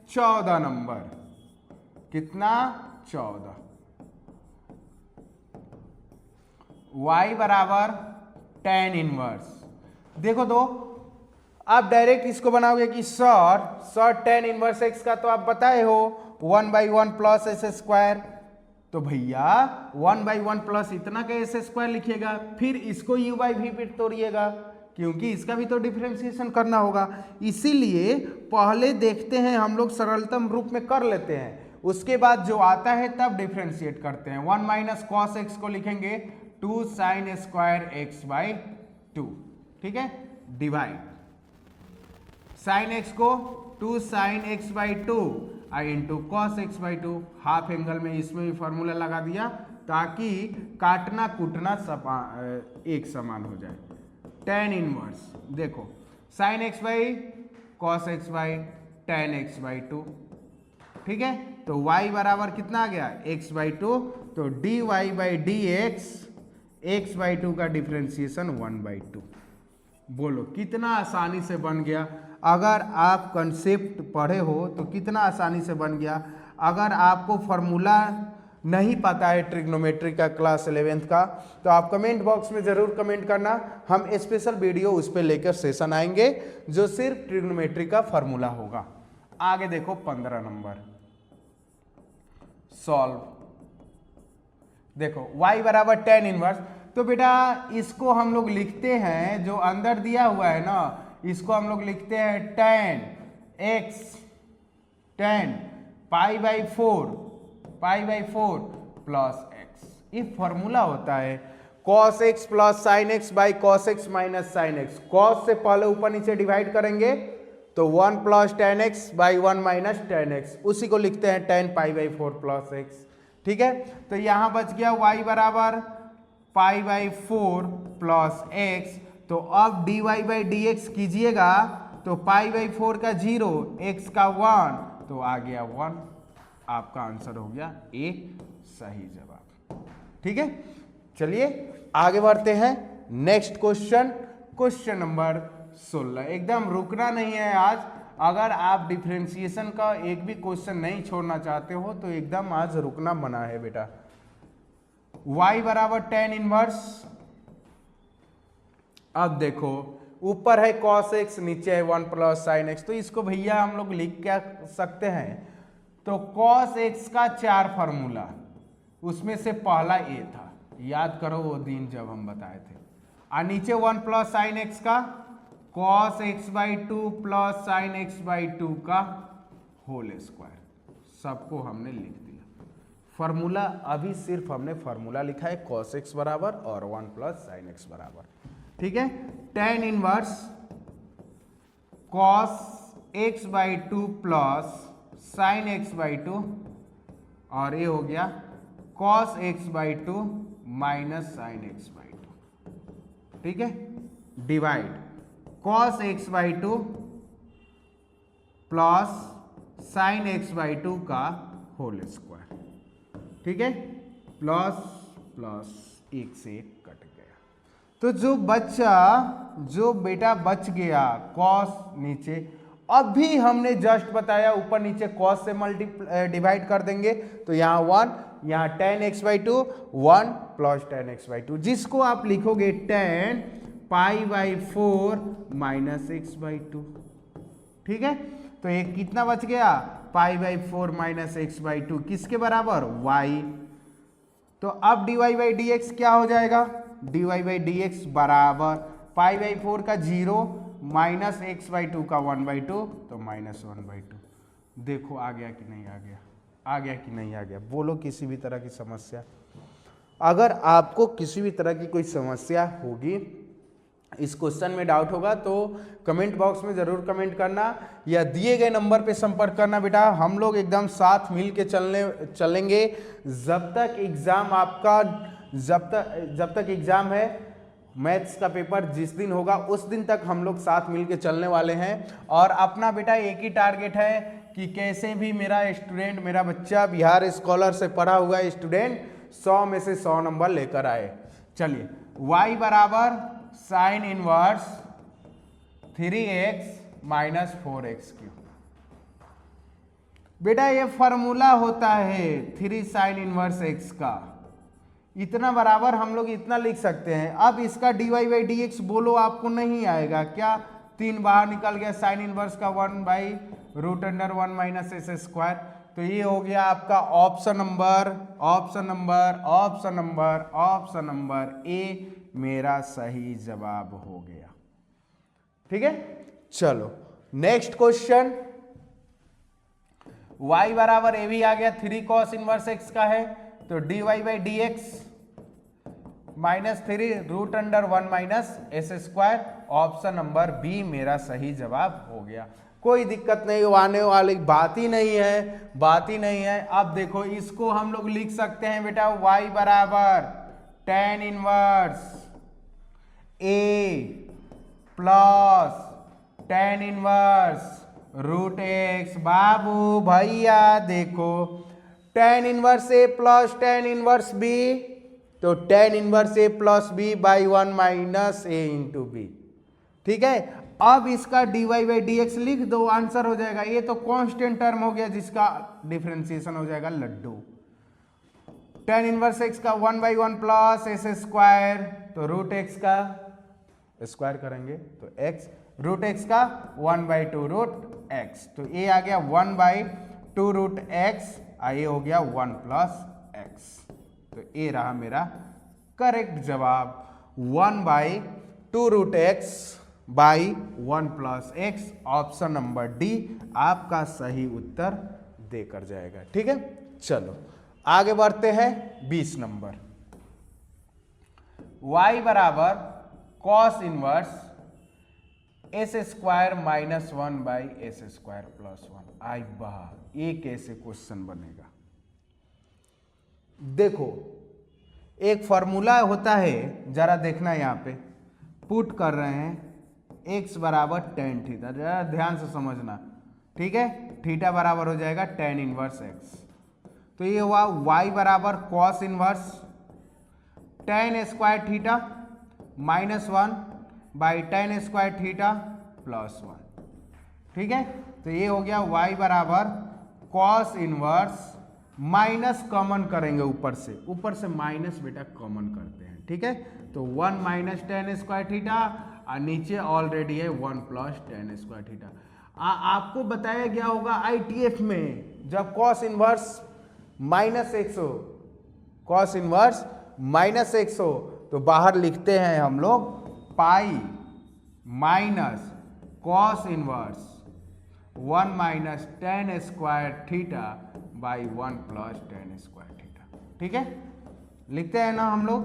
14 नंबर, कितना 14, y बराबर tan इनवर्स। देखो तो आप डायरेक्ट इसको बनाओगे कि सर tan इनवर्स x का तो आप बताए हो 1 बाई 1 प्लस एस स्क्वायर, तो भैया 1 बाई 1 प्लस इतना का एस स्क्वायर लिखिएगा, फिर इसको u बाई वी पे तोड़िएगा क्योंकि इसका भी तो डिफरेंशिएशन करना होगा। इसीलिए पहले देखते हैं हम लोग सरलतम रूप में कर लेते हैं, उसके बाद जो आता है तब डिफरेंशिएट करते हैं। 1 माइनस कॉस एक्स को लिखेंगे 2 साइन स्क्वायर एक्स बाई 2। ठीक है, डिवाइड साइन एक्स को 2 sign x by 2 into cos x by 2, half angle में इसमें भी फॉर्मूला लगा दिया ताकि काटना कूटना एक समान हो जाए। tan इनवर्स देखो sine x by cos x by tan x by 2। ठीक है, तो y बराबर कितना आ गया x बाई 2, तो dy by d x by 2 का डिफ्रेंसिएशन 1 बाई 2। बोलो कितना आसानी से बन गया, अगर आप कंसेप्ट पढ़े हो तो कितना आसानी से बन गया। अगर आपको फॉर्मूला नहीं पता है ट्रिग्नोमेट्री का क्लास 11th का तो आप कमेंट बॉक्स में ज़रूर कमेंट करना, हम स्पेशल वीडियो उस पर लेकर सेशन आएंगे जो सिर्फ ट्रिग्नोमेट्री का फॉर्मूला होगा। आगे देखो 15 नंबर, सॉल्व। देखो y बराबर tan इनवर्स, तो बेटा इसको हम लोग लिखते हैं जो अंदर दिया हुआ है ना, इसको हम लोग लिखते हैं tan pi by 4 plus x. ये फॉर्मूला होता है cos x plus sine x by cos x minus sine x. Cos से पहले ऊपर नीचे डिवाइड करेंगे तो 1 plus tan x by 1 minus tan x, उसी को लिखते हैं tan pi by 4 plus x. ठीक है, तो यहां बच गया y बराबर पाई बाई 4 प्लस एक्स। तो अब dy बाई डी एक्स कीजिएगा तो पाई बाई 4 का 0, x का 1, तो आ गया 1। आपका आंसर हो गया ए सही जवाब। ठीक है, चलिए आगे बढ़ते हैं। Next question, question number 16। एकदम रुकना नहीं है आज, अगर आप डिफरेंशिएशन का एक भी क्वेश्चन नहीं छोड़ना चाहते हो तो एकदम आज रुकना मना है बेटा। y बराबर tan इनवर्स, अब देखो ऊपर है cos x, नीचे है 1 प्लस sin x, तो इसको भैया हम लोग लिख क्या सकते हैं, तो cos x का 4 फार्मूला, उसमें से पहला a था, याद करो वो दिन जब हम बताए थे, और नीचे 1 प्लस साइन एक्स का cos x/2 plus sign x/2 का होल स्क्वायर, सबको हमने लिख दिया। फार्मूला अभी सिर्फ हमने फार्मूला लिखा है cos x बराबर और 1 प्लस साइन x बराबर, ठीक है। tan inverse cos x/2 plus sign x/2 और ये हो गया cos x/2 minus sign x/2, ठीक है, divide cos x/2 plus sign x/2 का होल स्क्वायर, ठीक है, प्लस प्लस एक से एक कट गया, तो जो बेटा बच गया cos नीचे, अभी हमने जस्ट बताया ऊपर नीचे cos से डिवाइड कर देंगे तो यहाँ 1, यहाँ tan x/2 1 plus tan x/2, जिसको आप लिखोगे tan π/4 माइनस x/2, ठीक है। तो ये कितना बच गया, π/4 माइनस x/2 किसके बराबर, y। तो अब dy/dx क्या हो जाएगा, dy/dx बराबर π/4 का 0 माइनस x/2 का 1/2, तो माइनस 1/2। देखो आ गया कि नहीं आ गया, आ गया कि नहीं आ गया, बोलो किसी भी तरह की समस्या। अगर आपको किसी भी तरह की कोई समस्या होगी, इस क्वेश्चन में डाउट होगा, तो कमेंट बॉक्स में जरूर कमेंट करना या दिए गए नंबर पे संपर्क करना बेटा। हम लोग एकदम साथ मिल के चलेंगे जब तक एग्जाम आपका, जब तक एग्जाम है, मैथ्स का पेपर जिस दिन होगा उस दिन तक हम लोग साथ मिल के चलने वाले हैं। और अपना बेटा एक ही टारगेट है कि कैसे भी मेरा स्टूडेंट, मेरा बच्चा बिहार स्कॉलर से पढ़ा हुआ स्टूडेंट 100 में से 100 नंबर लेकर आए। चलिए y बराबर sine inverse 3x minus 4x3, बेटा ये फॉर्मूला होता है 3 साइन इनवर्स x का, इतना बराबर हम लोग इतना लिख सकते हैं। अब इसका dy/dx बोलो आपको नहीं आएगा क्या, 3 बाहर निकल गया, साइन इनवर्स का 1/√1 माइनस s स्क्वायर, तो ये हो गया आपका ऑप्शन नंबर ए मेरा सही जवाब हो गया, ठीक है। चलो नेक्स्ट क्वेश्चन, y बराबर ए भी आ गया, 3 cos इनवर्स x का है, तो dy/dx minus 3√1 minus s square, option number B मेरा सही जवाब हो गया। कोई दिक्कत नहीं, आने वाली बात ही नहीं है। अब देखो इसको हम लोग लिख सकते हैं बेटा, y बराबर tan inverse a plus tan inverse √x। बाबू भैया देखो, tan inverse a plus tan inverse b, तो tan inverse a plus b by 1 minus a into B, ठीक है। अब इसका dy/dx लिख दो, आंसर हो जाएगा। ये तो कांस्टेंट टर्म हो गया जिसका डिफरेंशिएशन हो जाएगा लड्डू। tan इनवर्स x का 1/1 प्लस एस स्क्वायर, तो √x का स्क्वायर करेंगे तो x, √x का 1/2 √x, तो ये आ गया 1/2 √x, ये हो गया 1 प्लस x, तो ये रहा मेरा करेक्ट जवाब, 1/2 √x by 1 plus x, option number D आपका सही उत्तर देकर जाएगा, ठीक है। चलो आगे बढ़ते हैं 20 नंबर, y बराबर cos inverse S square minus 1 by S square plus 1। आई वाह, ये कैसे क्वेश्चन बनेगा। देखो एक फॉर्मूला होता है, जरा देखना यहाँ पे पुट कर रहे हैं, x बराबर tan थीटा, जरा ध्यान से समझना, ठीक है। थीटा बराबर हो जाएगा tan इनवर्स x, तो ये हुआ y बराबर cos inverse tan square theta minus 1 by tan square theta plus 1, ठीक है। तो ये हो गया y बराबर कॉस इनवर्स, माइनस कॉमन करेंगे ऊपर से माइनस बेटा कॉमन करते हैं, ठीक है। तो 1 माइनस टेन स्क्वायर थीटा और नीचे ऑलरेडी है 1 प्लस टेन स्क्वायर थीटा। आपको बताया गया होगा ITF में जब कॉस इनवर्स माइनस एक्स हो, कॉस इनवर्स माइनस एक्स हो तो बाहर लिखते हैं हम लोग pi minus cos inverse 1 minus ten square theta by 1 plus ten square theta, ठीक है। लिखते हैं ना हम लोग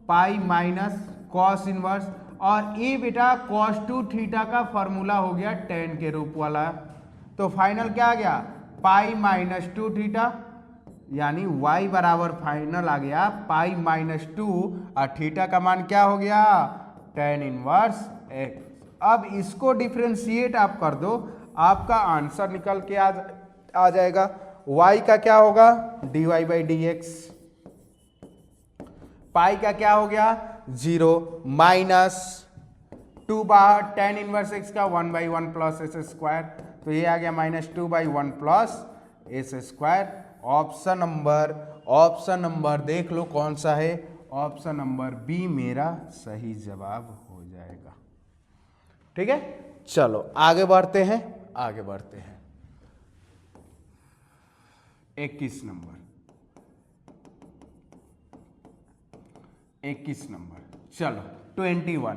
पाई माइनस कॉस इनवर्स, और ये बेटा कॉस 2 थीटा का फॉर्मूला हो गया टेन के रूप वाला। तो फाइनल क्या आ गया पाई माइनस 2 थीटा, यानी y बराबर फाइनल आ गया पाई माइनस 2 और थीटा का मान क्या हो गया टेन इनवर्स x। अब इसको डिफ्रेंशिएट आप कर दो, आपका आंसर निकल के आ जाएगा। y का क्या होगा dy बाई डी एक्स, पाई का क्या हो गया 0 माइनस 2 बाहर टेन इनवर्स x का 1 बाई 1 प्लस एस स्क्वायर, तो ये आ गया minus 2 by 1 plus S square. Option number देख लो कौन सा है, ऑप्शन नंबर बी मेरा सही जवाब हो जाएगा, ठीक है। चलो आगे बढ़ते हैं 21 नंबर, चलो 21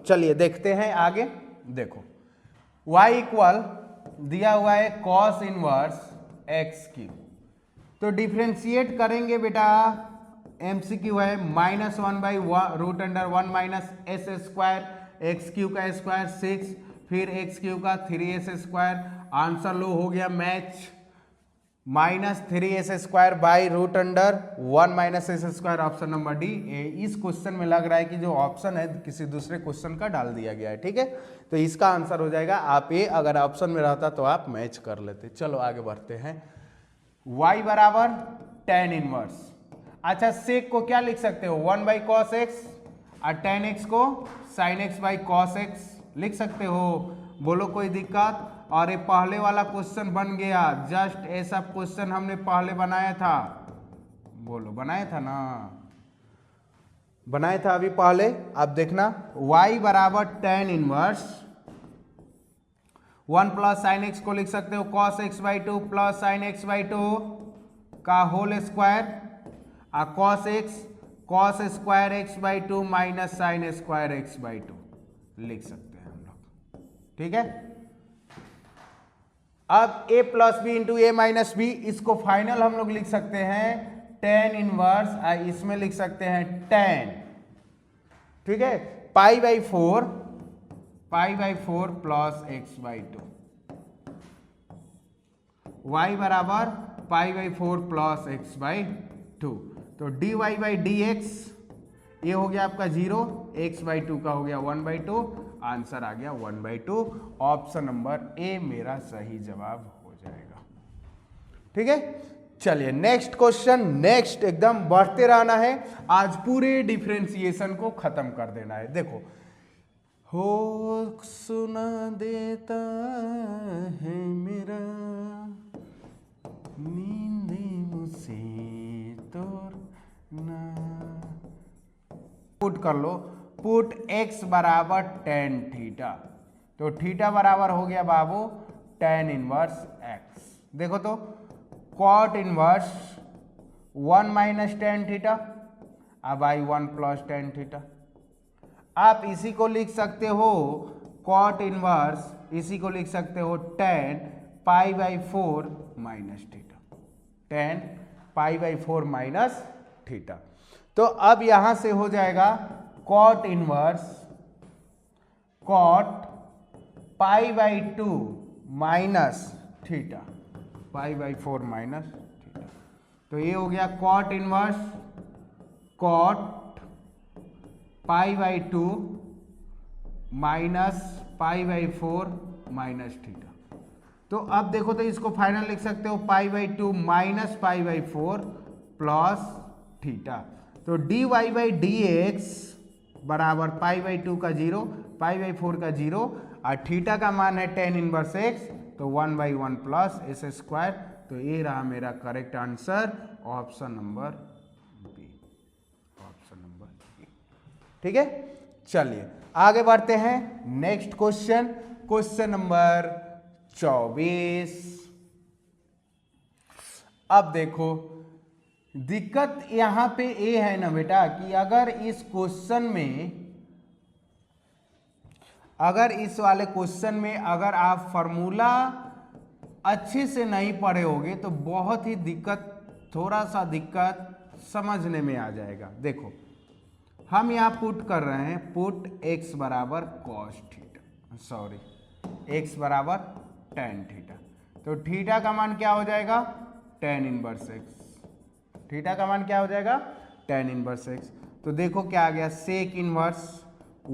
चलिए देखते हैं आगे। देखो y इक्वल दिया हुआ है कॉस इनवर्स एक्स क्यू, तो डिफ्रेंशिएट करेंगे बेटा MCQ है minus 1 by root under 1 minus s square x q का स्क्वायर 6 फिर एक्स क्यू का 3s स्क्वायर, आंसर लो हो गया match minus 3s square by root under 1 minus s square, option number D. इस क्वेश्चन में लग रहा है कि जो ऑप्शन है किसी दूसरे क्वेश्चन का डाल दिया गया है, ठीक है। तो इसका आंसर हो जाएगा आप ये, अगर ऑप्शन में रहता तो आप मैच कर लेते। चलो आगे बढ़ते हैं। y बराबर टेन इनवर्स, अच्छा सेक को क्या लिख सकते हो 1 बाई कॉस एक्स और टेन एक्स को sign x by cos x लिख सकते हो, बोलो कोई दिक्कत। और ये पहले वाला क्वेश्चन बन गया, जस्ट ऐसा क्वेश्चन हमने पहले बनाया था, बोलो बनाया था ना, बनाया था अभी पहले। अब देखना y बराबर tan inverse 1 plus sine x को लिख सकते हो cos x by 2 plus sine x by 2 का होल स्क्वायर, और cos square x by 2 minus sine square x by 2 लिख सकते हैं हम लोग, ठीक है। अब a plus B into A minus B, इसको फाइनल हम लोग लिख सकते हैं टेन इनवर्स, इसमें लिख सकते हैं टेन, ठीक है, pi by four plus x by 2, y बराबर पाई बाई 4 प्लस एक्स बाई 2, तो dy बाई डी एक्स ये हो गया आपका 0, x बाई 2 का हो गया 1 बाई 2, आंसर आ गया 1 बाई 2। ऑप्शन नंबर ए मेरा सही जवाब हो जाएगा, ठीक है। चलिए नेक्स्ट क्वेश्चन, नेक्स्ट एकदम बढ़ते रहना है, आज पूरे डिफरेंशिएशन को खत्म कर देना है। देखो हो सुना देता है मेरा नींद मुझसे तोड़ना, पुट कर लो, पुट x बराबर टेन थीटा, तो थीटा बराबर हो गया बाबू टेन इनवर्स x। देखो तो cot inverse 1 minus tan theta अब आई 1 प्लस टेन थीटा, आप इसी को लिख सकते हो कॉट इनवर्स, इसी को लिख सकते हो tan pi by 4 minus theta, tan pi by 4 minus theta. तो अब यहां से हो जाएगा cot inverse cot pi by 2 minus theta, pi by 4 minus theta, तो ये हो गया cot inverse cot pi by 2 minus pi by 4 minus theta. तो अब देखो तो इसको फाइनल लिख सकते हो pi by 2 minus pi by 4 plus theta, तो dy बाई डी एक्स बराबर पाई बाई 2 का 0 पाई बाई 4 का 0, और थीटा का मान है tan इनवर्स x, तो 1/1 प्लस एस स्क्वायर। तो ये रहा मेरा correct answer, option number B, option number B. ठीक है, चलिए आगे बढ़ते हैं नेक्स्ट क्वेश्चन, क्वेश्चन नंबर 24। अब देखो दिक्कत यहां पे ये है ना बेटा कि अगर इस क्वेश्चन में, अगर इस वाले क्वेश्चन में अगर आप फॉर्मूला अच्छे से नहीं पढ़े होगे तो बहुत ही दिक्कत, थोड़ा सा दिक्कत समझने में आ जाएगा। देखो हम यहाँ पुट कर रहे हैं, पुट x बराबर कॉस थीटा, सॉरी x बराबर tan थीटा, तो थीटा का मान क्या हो जाएगा tan इनवर्स x, थीटा का मान क्या हो जाएगा tan इनवर्स x। तो देखो क्या आ गया sec inverse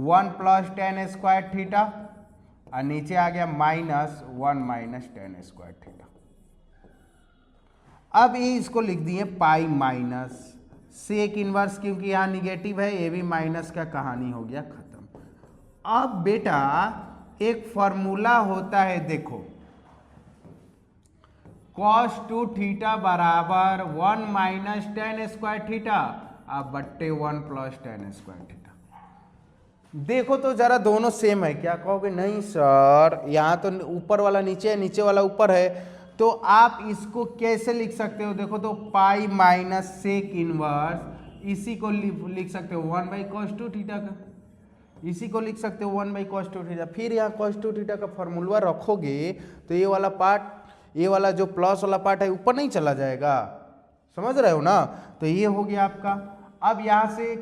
1 plus tan square theta, और नीचे आ गया -1 माइनस tan स्क्वायर थीटा। अब ये इसको लिख दिए पाई माइनस सेक इनवर्स, क्योंकि यहाँ निगेटिव है, ये भी माइनस का कहानी हो गया खत्म। अब बेटा एक फॉर्मूला होता है, देखो cos 2 थीटा बराबर 1 माइनस tan स्क्वायर थीटा, अब बट्टे 1 प्लस tan स्क्वायर थीटा। देखो तो जरा दोनों सेम है क्या? कहोगे नहीं सर, यहाँ तो ऊपर वाला नीचे है, नीचे वाला ऊपर है, तो आप इसको कैसे लिख सकते हो? देखो तो पाई माइनस सेक इनवर्स, इसी को लिख सकते हो 1/cos 2 थीटा का, इसी को लिख सकते हो 1/cos 2 थीटा। फिर यहाँ cos 2 थीटा का फॉर्मूला रखोगे तो ये वाला पार्ट, ये वाला जो प्लस वाला पार्ट है ऊपर नहीं चला जाएगा, समझ रहे हो ना? तो ये हो गया आपका। अब यहाँ से,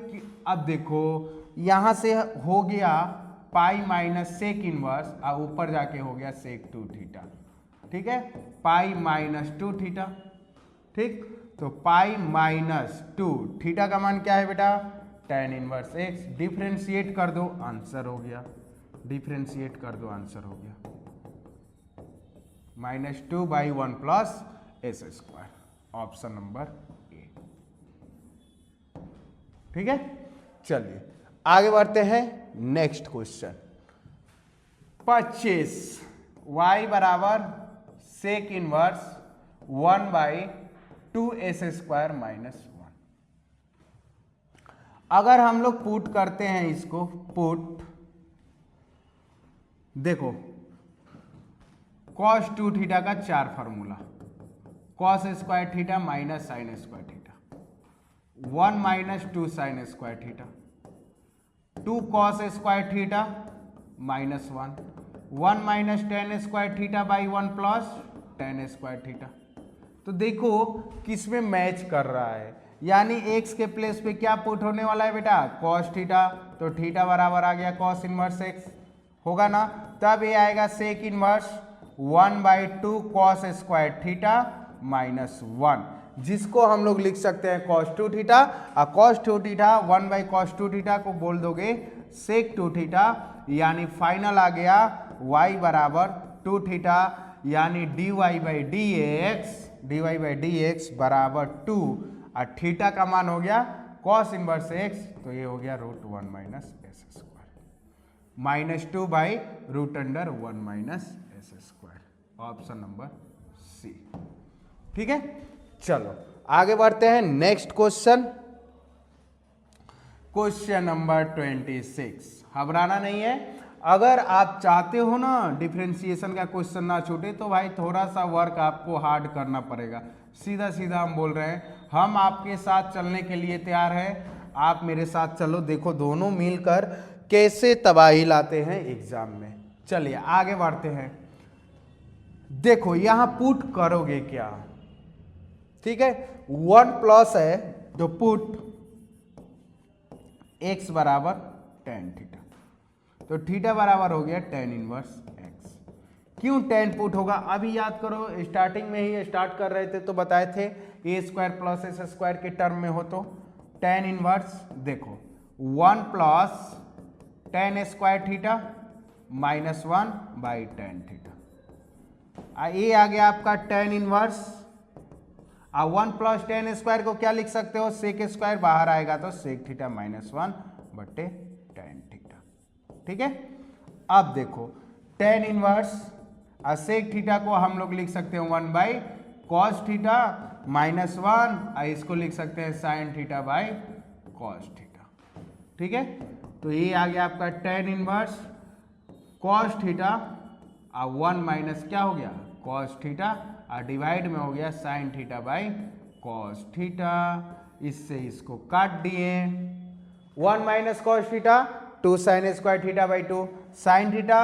अब देखो यहाँ से हो गया पाई माइनस सेक इनवर्स, और ऊपर जाके हो गया सेक 2 थीटा। ठीक है, पाई माइनस 2 थीटा। ठीक, तो पाई माइनस 2 थीटा का मान क्या है बेटा tan इनवर्स x, डिफ्रेंशिएट कर दो आंसर हो गया, डिफ्रेंशिएट कर दो आंसर हो गया -2/1 plus S square, option number A. ठीक है, चलिए आगे बढ़ते हैं नेक्स्ट क्वेश्चन 25। y बराबर सेक इनवर्स 1/2 स्क्वायर -1। अगर हम लोग पुट करते हैं इसको, पुट देखो cos 2 थीटा का 4 formula, cos square theta minus sign square theta, 1 minus 2 sine square theta, 2 cos square theta -1, 1 minus tan square theta by 1 plus tan square theta. तो देखो किसमें मैच कर रहा है, यानी x के प्लेस पे क्या पुट होने वाला है बेटा cos थीटा, तो थीटा बराबर आ गया cos इनवर्स x होगा ना, तब ये आएगा sec inverse 1/2 cos square theta -1, जिसको हम लोग लिख सकते हैं cos 2 थीटा, और cos 2 थीटा 1/cos 2 थीटा को बोल दोगे सेक 2 थीटा, यानी फाइनल आ गया y बराबर 2 थीटा, यानी dy/dx बराबर 2, और थीटा का मान हो गया cos इनवर्स x, तो ये हो गया √1 minus s square, -2/√1 minus s square, option number C. ठीक है, चलो आगे बढ़ते हैं नेक्स्ट क्वेश्चन, क्वेश्चन नंबर 26। घबराना नहीं है, अगर आप चाहते हो ना डिफरेंशिएशन का क्वेश्चन ना छूटे तो भाई थोड़ा सा वर्क आपको हार्ड करना पड़ेगा। सीधा सीधा हम बोल रहे हैं, हम आपके साथ चलने के लिए तैयार हैं, आप मेरे साथ चलो, देखो दोनों मिलकर कैसे तबाही लाते हैं एग्जाम में। चलिए आगे बढ़ते हैं, देखो यहां पुट करोगे क्या, ठीक है 1 प्लस है तो पुट x बराबर tan थीटा, तो थीटा बराबर हो गया tan इनवर्स x। क्यों tan पुट होगा, अभी याद करो स्टार्टिंग में ही स्टार्ट कर रहे थे तो बताए थे a square plus S square के टर्म में हो तो tan इनवर्स, देखो 1 plus tan square theta -1/tan theta, ये आ गया आपका tan inverse, 1 plus tan square को क्या लिख सकते हो सेक स्क्वायर, बाहर आएगा तो सेक थीटा -1/tan थीटा। ठीक है, अब देखो tan इनवर्स सेक थीटा को हम लोग लिख सकते हैं 1 बाई कॉस थीटा माइनस 1, इसको लिख सकते हैं sign theta by cos theta. ठीक है, तो ये आ गया आपका tan inverse cos theta 1 minus क्या हो गया कॉस थीटा और डिवाइड में हो गया sine theta by cos theta. इससे इसको काट दिए, 1 minus cos theta 2 sine square theta by 2, sine theta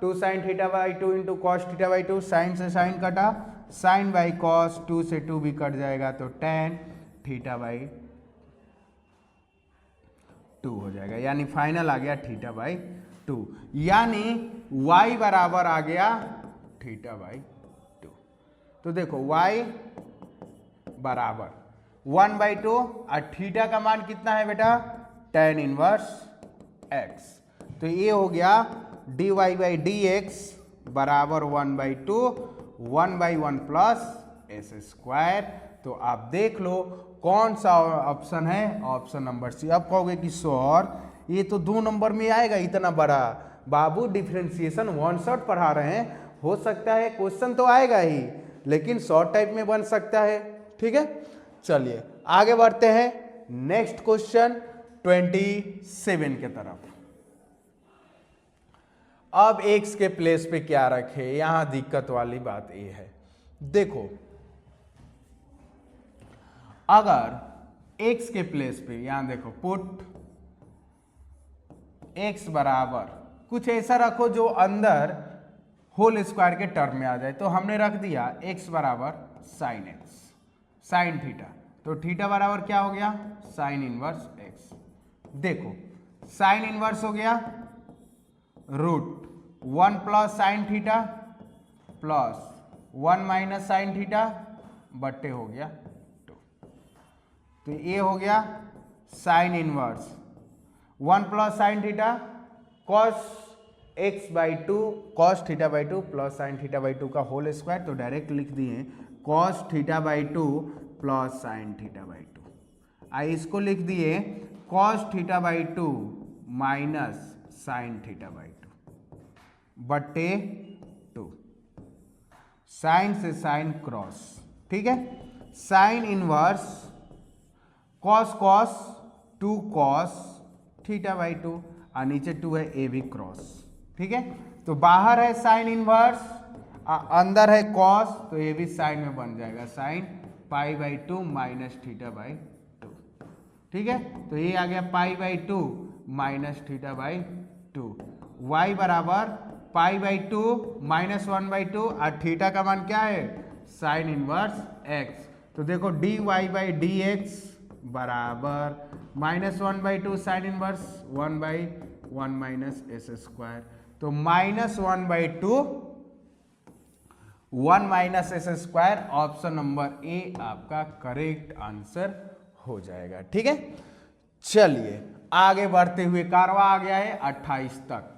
2 sine theta by 2 into cos theta by 2, sine से साइन कटा, साइन बाई कॉस 2 से 2 भी कट जाएगा तो tan थीटा बाई 2 हो जाएगा, यानी फाइनल आ गया थीटा बाई 2, यानी y बराबर आ गया थीटा बाई 2। तो देखो y बराबर 1 बाई 2 और थीटा का मान कितना है बेटा tan इनवर्स x, तो ये हो गया dy बाई डी एक्स बराबर 1 by 2 1 by 1 plus S square. तो आप देख लो कौन सा ऑप्शन है, ऑप्शन नंबर सी। अब कहोगे कि सर ये तो 2 नंबर में आएगा इतना बड़ा, बाबू डिफरेंशिएशन 1 शॉट पढ़ा रहे हैं, हो सकता है क्वेश्चन तो आएगा ही लेकिन शॉर्ट टाइप में बन सकता है। ठीक है, चलिए आगे बढ़ते हैं नेक्स्ट क्वेश्चन 27 के तरफ। अब x के प्लेस पे क्या रखे, यहां दिक्कत वाली बात ये है, देखो अगर x के प्लेस पे यहां देखो पुट x बराबर कुछ ऐसा रखो जो अंदर होल स्क्वायर के टर्म में आ जाए, तो हमने रख दिया x बराबर साइन x साइन थीटा, तो थीटा बराबर क्या हो गया साइन इनवर्स x। देखो साइन इनवर्स हो गया root 1 plus sine theta plus 1 minus sine theta बट्टे हो गया 2, तो ये हो गया sine inverse 1 plus sine theta cos x by 2 cos theta by 2 plus sine theta by 2 का होल स्क्वायर, तो डायरेक्ट लिख दिए cos theta by 2 plus sine theta by 2, इसको लिख दिए cos theta by 2 minus sine theta by 2 बट्टे 2, sine से sign cross. ठीक है, sine inverse cos cos 2 cos theta by 2 और नीचे 2 है ए भी क्रॉस। ठीक है, तो बाहर है साइन इनवर्स अंदर है कॉस, तो ये भी साइन में बन जाएगा sine pi by 2 minus theta by 2। ठीक है, तो ये आ गया पाई by 2 minus theta by 2, y बराबर पाई बाई 2 माइनस 1 बाई 2 और थीटा का मान क्या है साइन इनवर्स x। तो देखो dy बाई डी एक्स बराबर minus 1 by 2 sine inverse 1 by 1 minus s square, तो minus 1 by 2 1 minus s square, option number A आपका करेक्ट आंसर हो जाएगा। ठीक है, चलिए आगे बढ़ते हुए कारवा आ गया है 28 तक।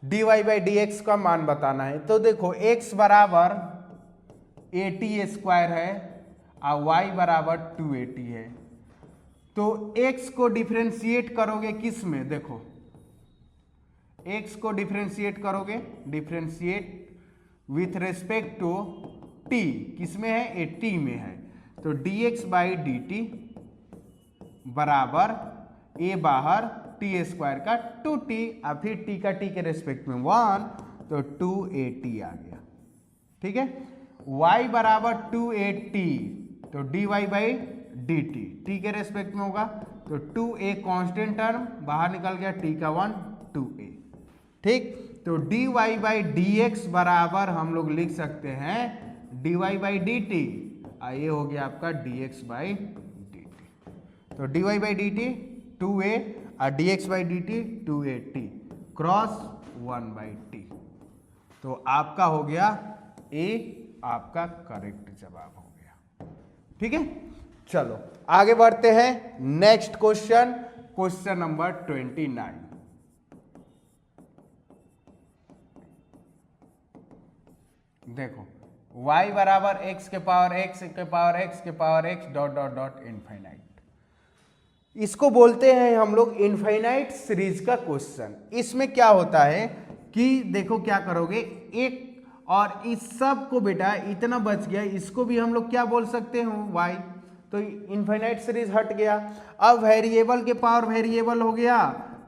dy बाई डी एक्स का मान बताना है, तो देखो x बराबर 80 स्क्वायर है और y बराबर 280 है, तो x को डिफरेंशिएट करोगे किस में, देखो x को डिफरेंशिएट करोगे, differentiate with respect to t, किस में है ये t में है, तो dx बाई डी टी बराबर a बाहर टी स्क्वायर का 2t और फिर t का t के रेस्पेक्ट में 1, तो 280 आ गया। ठीक है, y बराबर 280, तो dy by D T t के रेस्पेक्ट में होगा, तो 2a कांस्टेंट टर्म बाहर निकल गया, t का 1 2a। ठीक, तो dy बाई डी एक्स बराबर हम लोग लिख सकते हैं dy बाई डी टी, ये हो गया आपका dx बाई डी टी, तो dy by D T 2a और dx by D T 2at cross 1 by T, तो आपका हो गया ए आपका करेक्ट जवाब हो गया। ठीक है, चलो आगे बढ़ते हैं नेक्स्ट क्वेश्चन, क्वेश्चन नंबर 29। देखो y बराबर x के पावर x के पावर x के power x dot dot dot infinite, इसको बोलते हैं हम लोग इनफाइनाइट सीरीज का क्वेश्चन। इसमें क्या होता है कि देखो क्या करोगे, एक और इस सब को बेटा इतना बच गया, इसको भी हम लोग क्या बोल सकते हैं y, तो इनफाइनाइट सीरीज हट गया। अब वेरिएबल के पावर वेरिएबल हो गया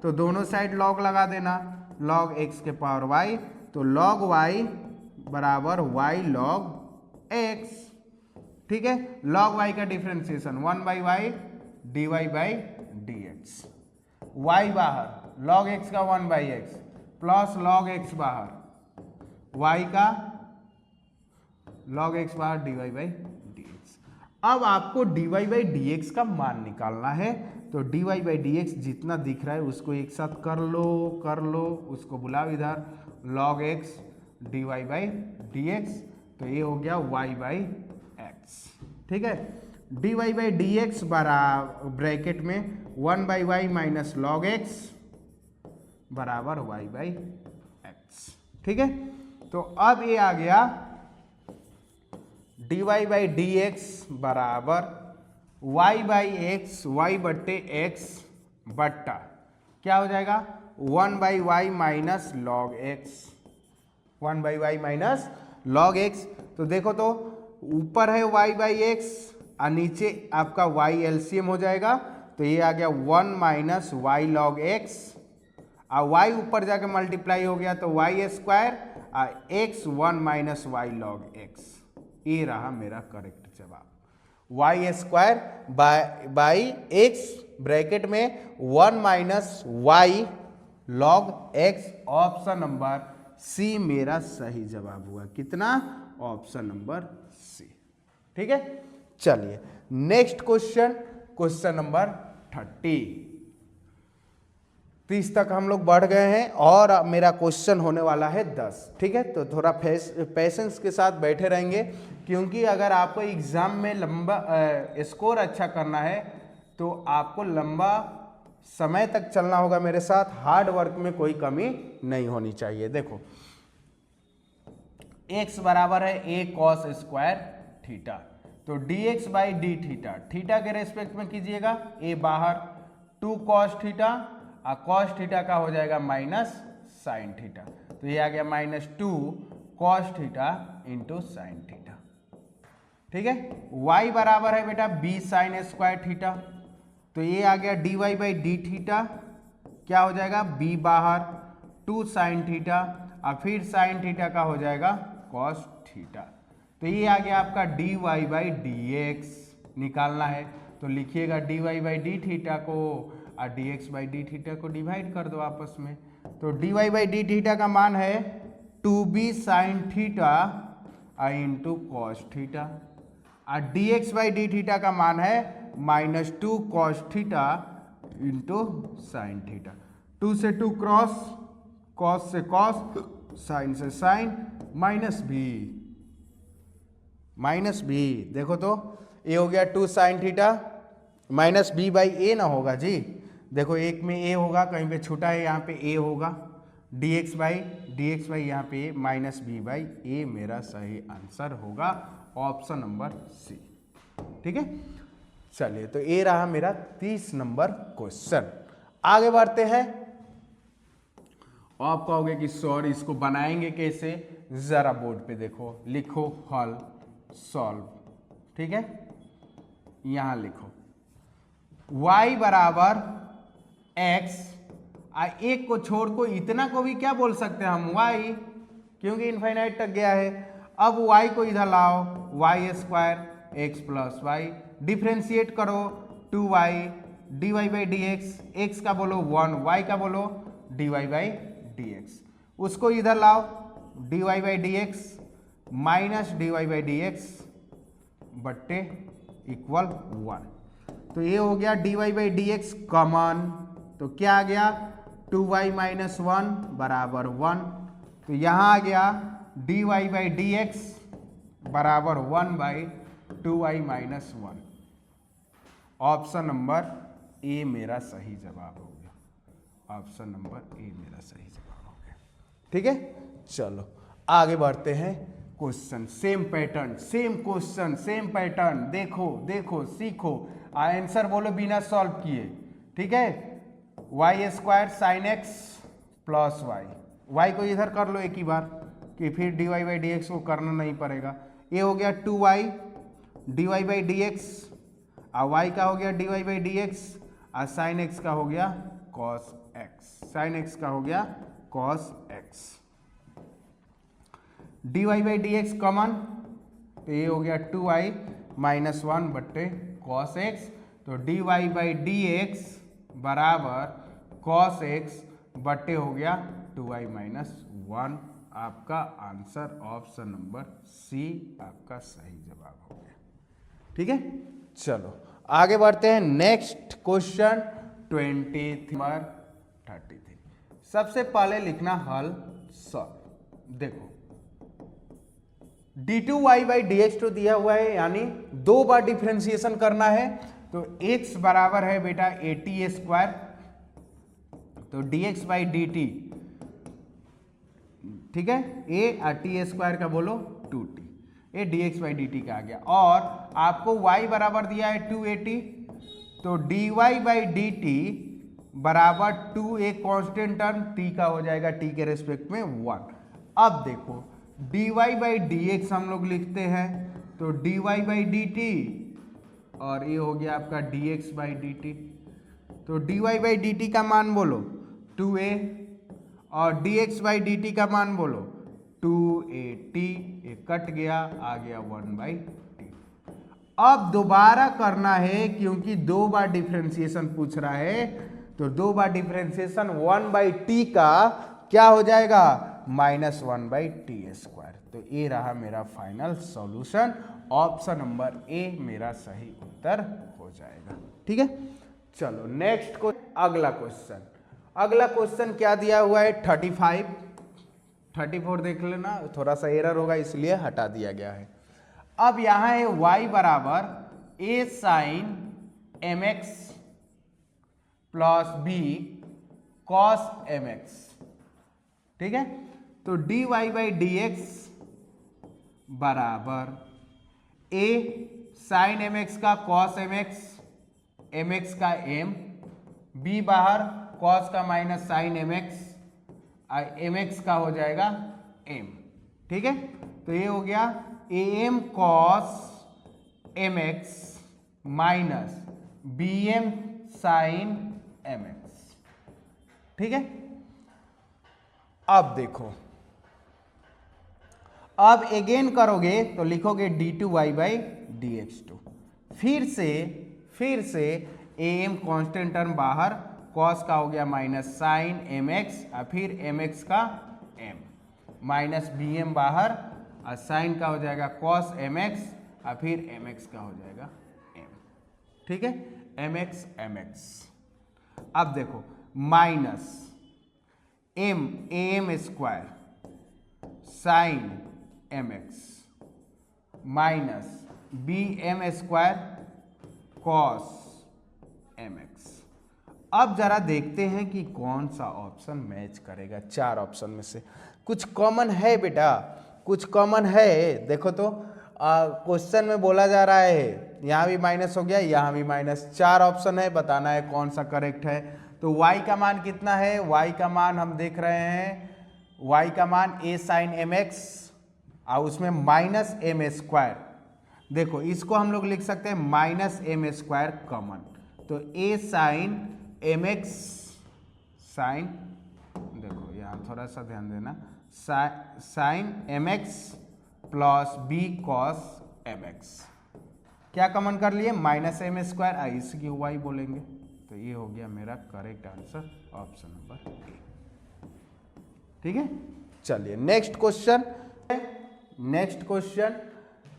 तो दोनों साइड लॉग लगा देना, log x के पावर y, तो log y बराबर y log x, ठीक है। log y का differentiation 1/y dy by dx, y बाहर, log x का 1/x प्लस log x बाहर, y का log x बाहर dy बाई dx। अब आपको dy बाई dx का मान निकालना है, तो dy बाई dx जितना दिख रहा है उसको एक साथ कर लो, उसको बुलाओ इधर, log x dy by dx, तो ये हो गया y बाई x, ठीक है। dy बाई dx बराबर ब्रैकेट में 1/y माइनस log x बराबर y बाई x, ठीक है। तो अब ये आ गया dy बाई dx बराबर y बाई x, y बट्टे x बट्टा क्या हो जाएगा 1/y minus log x, 1/y minus log x। तो देखो तो ऊपर है y बाई एक्स और नीचे आपका y एलसीएम हो जाएगा, तो ये आ गया 1 माइनस वाई लॉग एक्स, और y ऊपर जाके मल्टीप्लाई हो गया तो y स्क्वायर और x 1 minus y log x, ये रहा मेरा करेक्ट जवाब। y square by x bracket में 1 minus y log x, option number C मेरा सही जवाब हुआ। कितना? ऑप्शन नंबर सी, ठीक है। चलिए नेक्स्ट क्वेश्चन, क्वेश्चन नंबर 30। 30 तक हम लोग बढ़ गए हैं और मेरा क्वेश्चन होने वाला है 10, ठीक है। तो थोड़ा पेशेंस के साथ बैठे रहेंगे, क्योंकि अगर आपको एग्जाम में लंबा स्कोर अच्छा करना है तो आपको लंबा समय तक चलना होगा मेरे साथ, हार्ड वर्क में कोई कमी नहीं होनी चाहिए। देखो x बराबर है a cos स्क्वायर थीटा, तो dx by d theta, theta के रेस्पेक्ट में कीजिएगा, a बाहर 2 cos थीटा और cos थीटा का हो जाएगा माइनस साइन थीटा, तो ये आ गया minus 2 cos theta into sine theta, ठीक है। y बराबर है बेटा b साइन स्क्वायर थीटा, तो ये आ गया dy बाई डी थीटा, क्या हो जाएगा b बाहर 2 साइन थीटा और फिर साइन थीटा का हो जाएगा कॉस थीटा, तो ये आ गया आपका dy बाई dx निकालना है, तो लिखिएगा dy बाई डी थीटा को और dx बाई डी थीटा को डिवाइड कर दो आपस में, तो dy बाई डी थीटा का मान है 2b sine theta into cos theta, और dx बाई डी थीटा का मान है minus 2 cos theta into sine theta. 2 से 2 क्रॉस, कॉस से कॉस, साइन से साइन, माइनस बी, देखो तो ये हो गया 2 sine theta, minus b by a ना होगा जी, देखो एक में ए होगा, कहीं पे छूटा है, यहाँ पे ए होगा, dx बाई यहाँ पे माइनस बी बाई ए मेरा सही आंसर होगा, ऑप्शन नंबर सी, ठीक है। चलिए तो ये रहा मेरा 30 नंबर क्वेश्चन। आगे बढ़ते हैं। आप कहोगे कि सर इसको बनाएंगे कैसे, जरा बोर्ड पे देखो, लिखो हल सॉल्व, ठीक है। यहां लिखो y बराबर x, एक को छोड़ को इतना को भी क्या बोल सकते हैं हम y, क्योंकि इनफाइनाइट तक गया है। अब y को इधर लाओ, y square x plus y, differentiate करो 2y dy by dx, x का बोलो 1, y का बोलो dy बाई dx, उसको इधर लाओ dy by dx minus dy by dx बट्टे इक्वल 1, तो ये हो गया dy बाई dx कॉमन, तो क्या आ गया 2y माइनस 1 बराबर 1, तो यहाँ आ गया dy बाई dx बराबर 1 by 2y minus 1, option number A मेरा सही जवाब हो गया, ऑप्शन नंबर ए मेरा सही जवाब हो गया, ठीक है। चलो आगे बढ़ते हैं। Question same pattern, same question same pattern, देखो देखो सीखो, आंसर बोलो बिना सॉल्व किए, ठीक है। Y square sine x plus y, y को इधर कर लो एक ही बार कि फिर dy बाई डी एक्स को करना नहीं पड़ेगा। ये हो गया 2y dy by d x, और y का हो गया dy बाई डी एक्स, और साइन एक्स का हो गया cos x, साइन एक्स का हो गया cos x। dy by d x common, तो ये हो गया 2y माइनस 1 बट्टे cos x, तो dy बाई डी एक्स बराबर cos x बट्टे हो गया 2y माइनस 1। आपका आंसर ऑप्शन नंबर सी आपका सही जवाब हो गया। ठीक है, चलो आगे बढ़ते हैं। Next question 23 number 33। सबसे पहले लिखना हल सॉल्व। देखो d2y बाई डी एक्स तो दिया हुआ है, यानी 2 बार डिफ्रेंसिएशन करना है, तो x बराबर है बेटा at स्क्वायर, तो dx बाई डी टी, ठीक है, a और t स्क्वायर का बोलो 2t, ये dx बाई डी टी का आ गया। और आपको y बराबर दिया है 2at, तो dy बाई डी टी बराबर 2 एक कॉन्स्टेंट टर्म t का हो जाएगा t के रेस्पेक्ट में 1। अब देखो dy बाई डी एक्स हम लोग लिखते हैं, तो dy बाई डी टी, और ये हो गया आपका dx बाई डी टी, तो dy बाई डी टी का मान बोलो 2a, और dx बाई डी टी का मान बोलो 2at, ये कट गया, आ गया 1/t। अब दोबारा करना है क्योंकि 2 बार डिफरेंशिएशन पूछ रहा है, तो 2 बार डिफरेंशिएशन 1/t का क्या हो जाएगा -1/t स्क्वायर। तो ये रहा मेरा final solution, option number A मेरा सही उत्तर हो जाएगा। ठीक है, चलो नेक्स्ट को अगला क्वेश्चन। अगला क्वेश्चन क्या दिया हुआ है 35, 34 देख लेना, थोड़ा सा एरर होगा इसलिए हटा दिया गया है। अब यहां है y बराबर a sine mx plus b cos mx, ठीक है, तो dy बाई डी एक्स बराबर a साइन mx का cos mx, mx का m, b बाहर cos का माइनस साइन mx, mx का हो जाएगा m। ठीक है, तो ये हो गया am cos mx minus bm sine mx। ठीक है, अब देखो, अब अगेन करोगे तो लिखोगे d2y by d x to, फिर से am कांस्टेंट टर्म बाहर, cos का हो गया माइनस साइन mx, और फिर mx का m, माइनस bm बाहर, और साइन का हो जाएगा cos mx, और फिर mx का हो जाएगा m। ठीक है, mx। अब देखो minus am square sine mx minus bm square cos mx। अब जरा देखते हैं कि कौन सा ऑप्शन मैच करेगा। 4 ऑप्शन में से कुछ कॉमन है बेटा, कुछ कॉमन है। देखो तो क्वेश्चन में बोला जा रहा है यहाँ भी माइनस हो गया, यहाँ भी माइनस, 4 ऑप्शन है, बताना है कौन सा करेक्ट है। तो y का मान कितना है, y का मान हम देख रहे हैं, y का मान a साइन mx और उसमें माइनस m स्क्वायर। देखो इसको हम लोग लिख सकते हैं माइनस m स्क्वायर कॉमन, तो a साइन mx साइन, देखो यहाँ थोड़ा सा ध्यान देना, sine mx plus b cos mx, क्या कॉमन कर लिए माइनस m स्क्वायर, इसकी y बोलेंगे, तो ये हो गया मेरा correct answer option number A. ठीक है, चलिए नेक्स्ट क्वेश्चन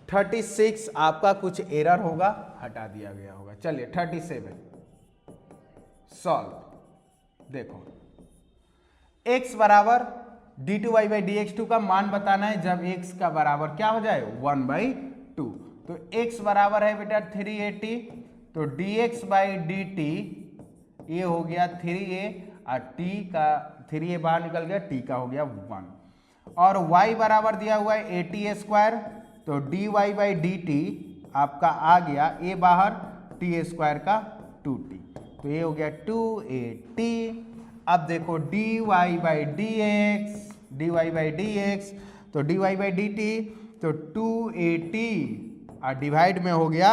36। आपका कुछ एरर होगा, हटा दिया गया होगा। चलिए 37 सॉल्व। देखो x बराबर d2y by d x to का मान बताना है जब x का बराबर क्या हो जाए 1/2। तो x बराबर है बेटा 380, तो dx बाई डी टी ये हो गया 3a, और t का 3a बाहर निकल गया, t का हो गया 1, और y बराबर दिया हुआ है 80 स्क्वायर, तो dy बाई डी टी आपका आ गया a बाहर, t स्क्वायर का 2t, तो ये हो गया 2at अब देखो dy बाई डी एक्स, तो dy बाई डी टी, तो 280 और डिवाइड में हो गया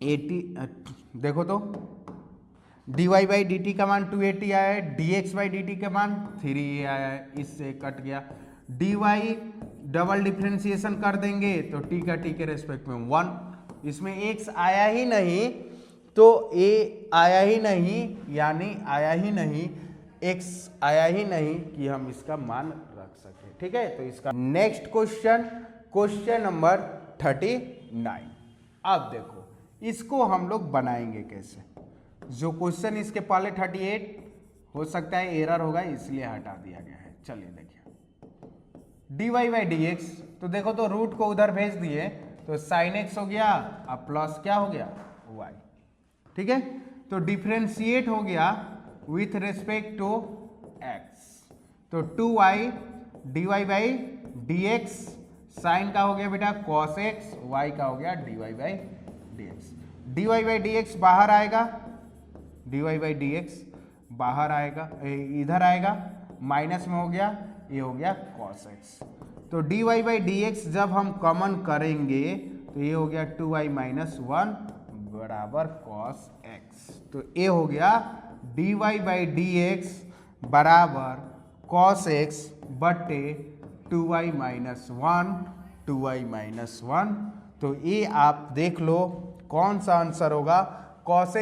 80, देखो तो dy बाई डी टी का मान 280 आया है, dx बाई डी टी का मान 3 आया है, इससे कट गया। dy डबल डिफ्रेंसिएशन कर देंगे तो t का t के रेस्पेक्ट में 1, इसमें x आया ही नहीं तो a आया ही नहीं, यानी आया ही नहीं, x आया ही नहीं कि हम इसका मान रख सके। ठीक है, तो इसका नेक्स्ट क्वेश्चन नंबर 39। अब देखो इसको हम लोग बनाएंगे कैसे। जो क्वेश्चन इसके पहले 38 हो सकता है एरर होगा, इसलिए हटा दिया गया है। चलिए देखिए dy बाई डी एक्स, तो देखो तो रूट को उधर भेज दिए तो sin x हो गया, अब प्लस क्या हो गया y। ठीक है, तो डिफ्रेंशिएट हो गया विथ रेस्पेक्ट टू x, तो 2y dy by d x, sine का हो गया बेटा cos x, y का हो गया dy by d x. dy by d x बाहर आएगा, dy बाई डी एक्स बाहर आएगा, इधर आएगा, माइनस में हो गया, ये हो गया cos x। तो dy बाई डी एक्स जब हम कॉमन करेंगे तो ये हो गया 2y माइनस 1 बराबर cos x। तो ये हो गया dy बाई डी एक्स बराबर cos x बटे 2y माइनस 1। तो ये आप देख लो कौन सा आंसर होगा, cos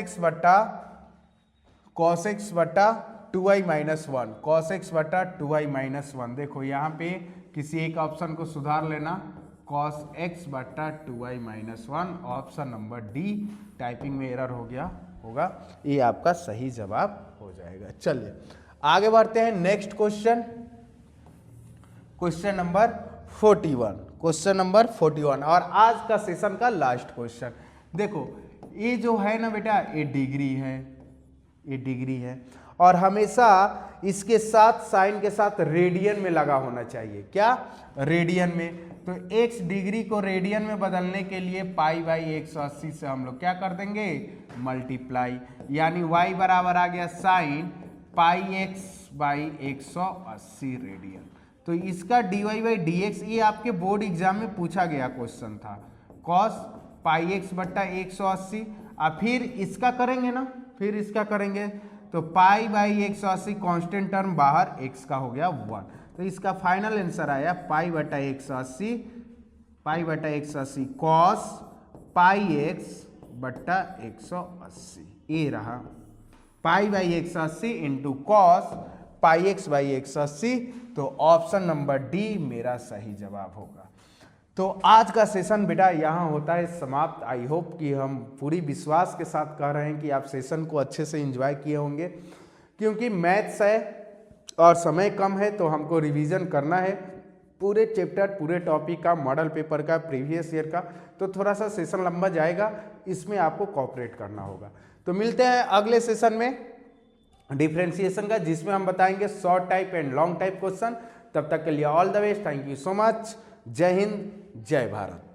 x बटा 2y माइनस 1, cos x बटा 2y माइनस 1। देखो यहाँ पे किसी एक ऑप्शन को सुधार लेना, cos x बटा 2y minus 1, option number D. Typing में एरर हो गया होगा, ये आपका सही जवाब हो जाएगा। चलिए आगे बढ़ते हैं नेक्स्ट क्वेश्चन नंबर 41 और आज का सेशन का लास्ट क्वेश्चन। देखो ये जो है ना बेटा, ये डिग्री है और हमेशा इसके साथ साइन के साथ रेडियन में लगा होना चाहिए। क्या? रेडियन में। तो x डिग्री को रेडियन में बदलने के लिए पाई बाई 180 से हम लोग क्या कर देंगे, मल्टीप्लाई, यानी y बराबर आ गया sine pi x by 180 radian. तो इसका dy बाई डी एक्स, ये आपके बोर्ड एग्जाम में पूछा गया क्वेश्चन था, cos पाई x बट्टा 180। अब फिर इसका करेंगे ना, फिर इसका करेंगे तो पाई बाई 180 कांस्टेंट टर्म बाहर, x का हो गया 1। तो इसका फाइनल आंसर आया पाई बटा 180 कॉस पाई x बट्टा 180। ये रहा pi by 180 into cos pi x by 180। तो ऑप्शन नंबर डी मेरा सही जवाब होगा। तो आज का सेशन बेटा यहाँ होता है समाप्त। आई होप कि हम पूरी विश्वास के साथ कह रहे हैं कि आप सेशन को अच्छे से एंजॉय किए होंगे, क्योंकि मैथ्स है और समय कम है तो हमको रिवीजन करना है पूरे चैप्टर, पूरे टॉपिक का, मॉडल पेपर का, प्रीवियस ईयर का। तो थोड़ा सा सेशन लंबा जाएगा, इसमें आपको कोऑपरेट करना होगा। तो मिलते हैं अगले सेशन में डिफरेंशिएशन का, जिसमें हम बताएंगे short type and long type question. तब तक के लिए all the best, thank you so much. जय हिंद, जय भारत।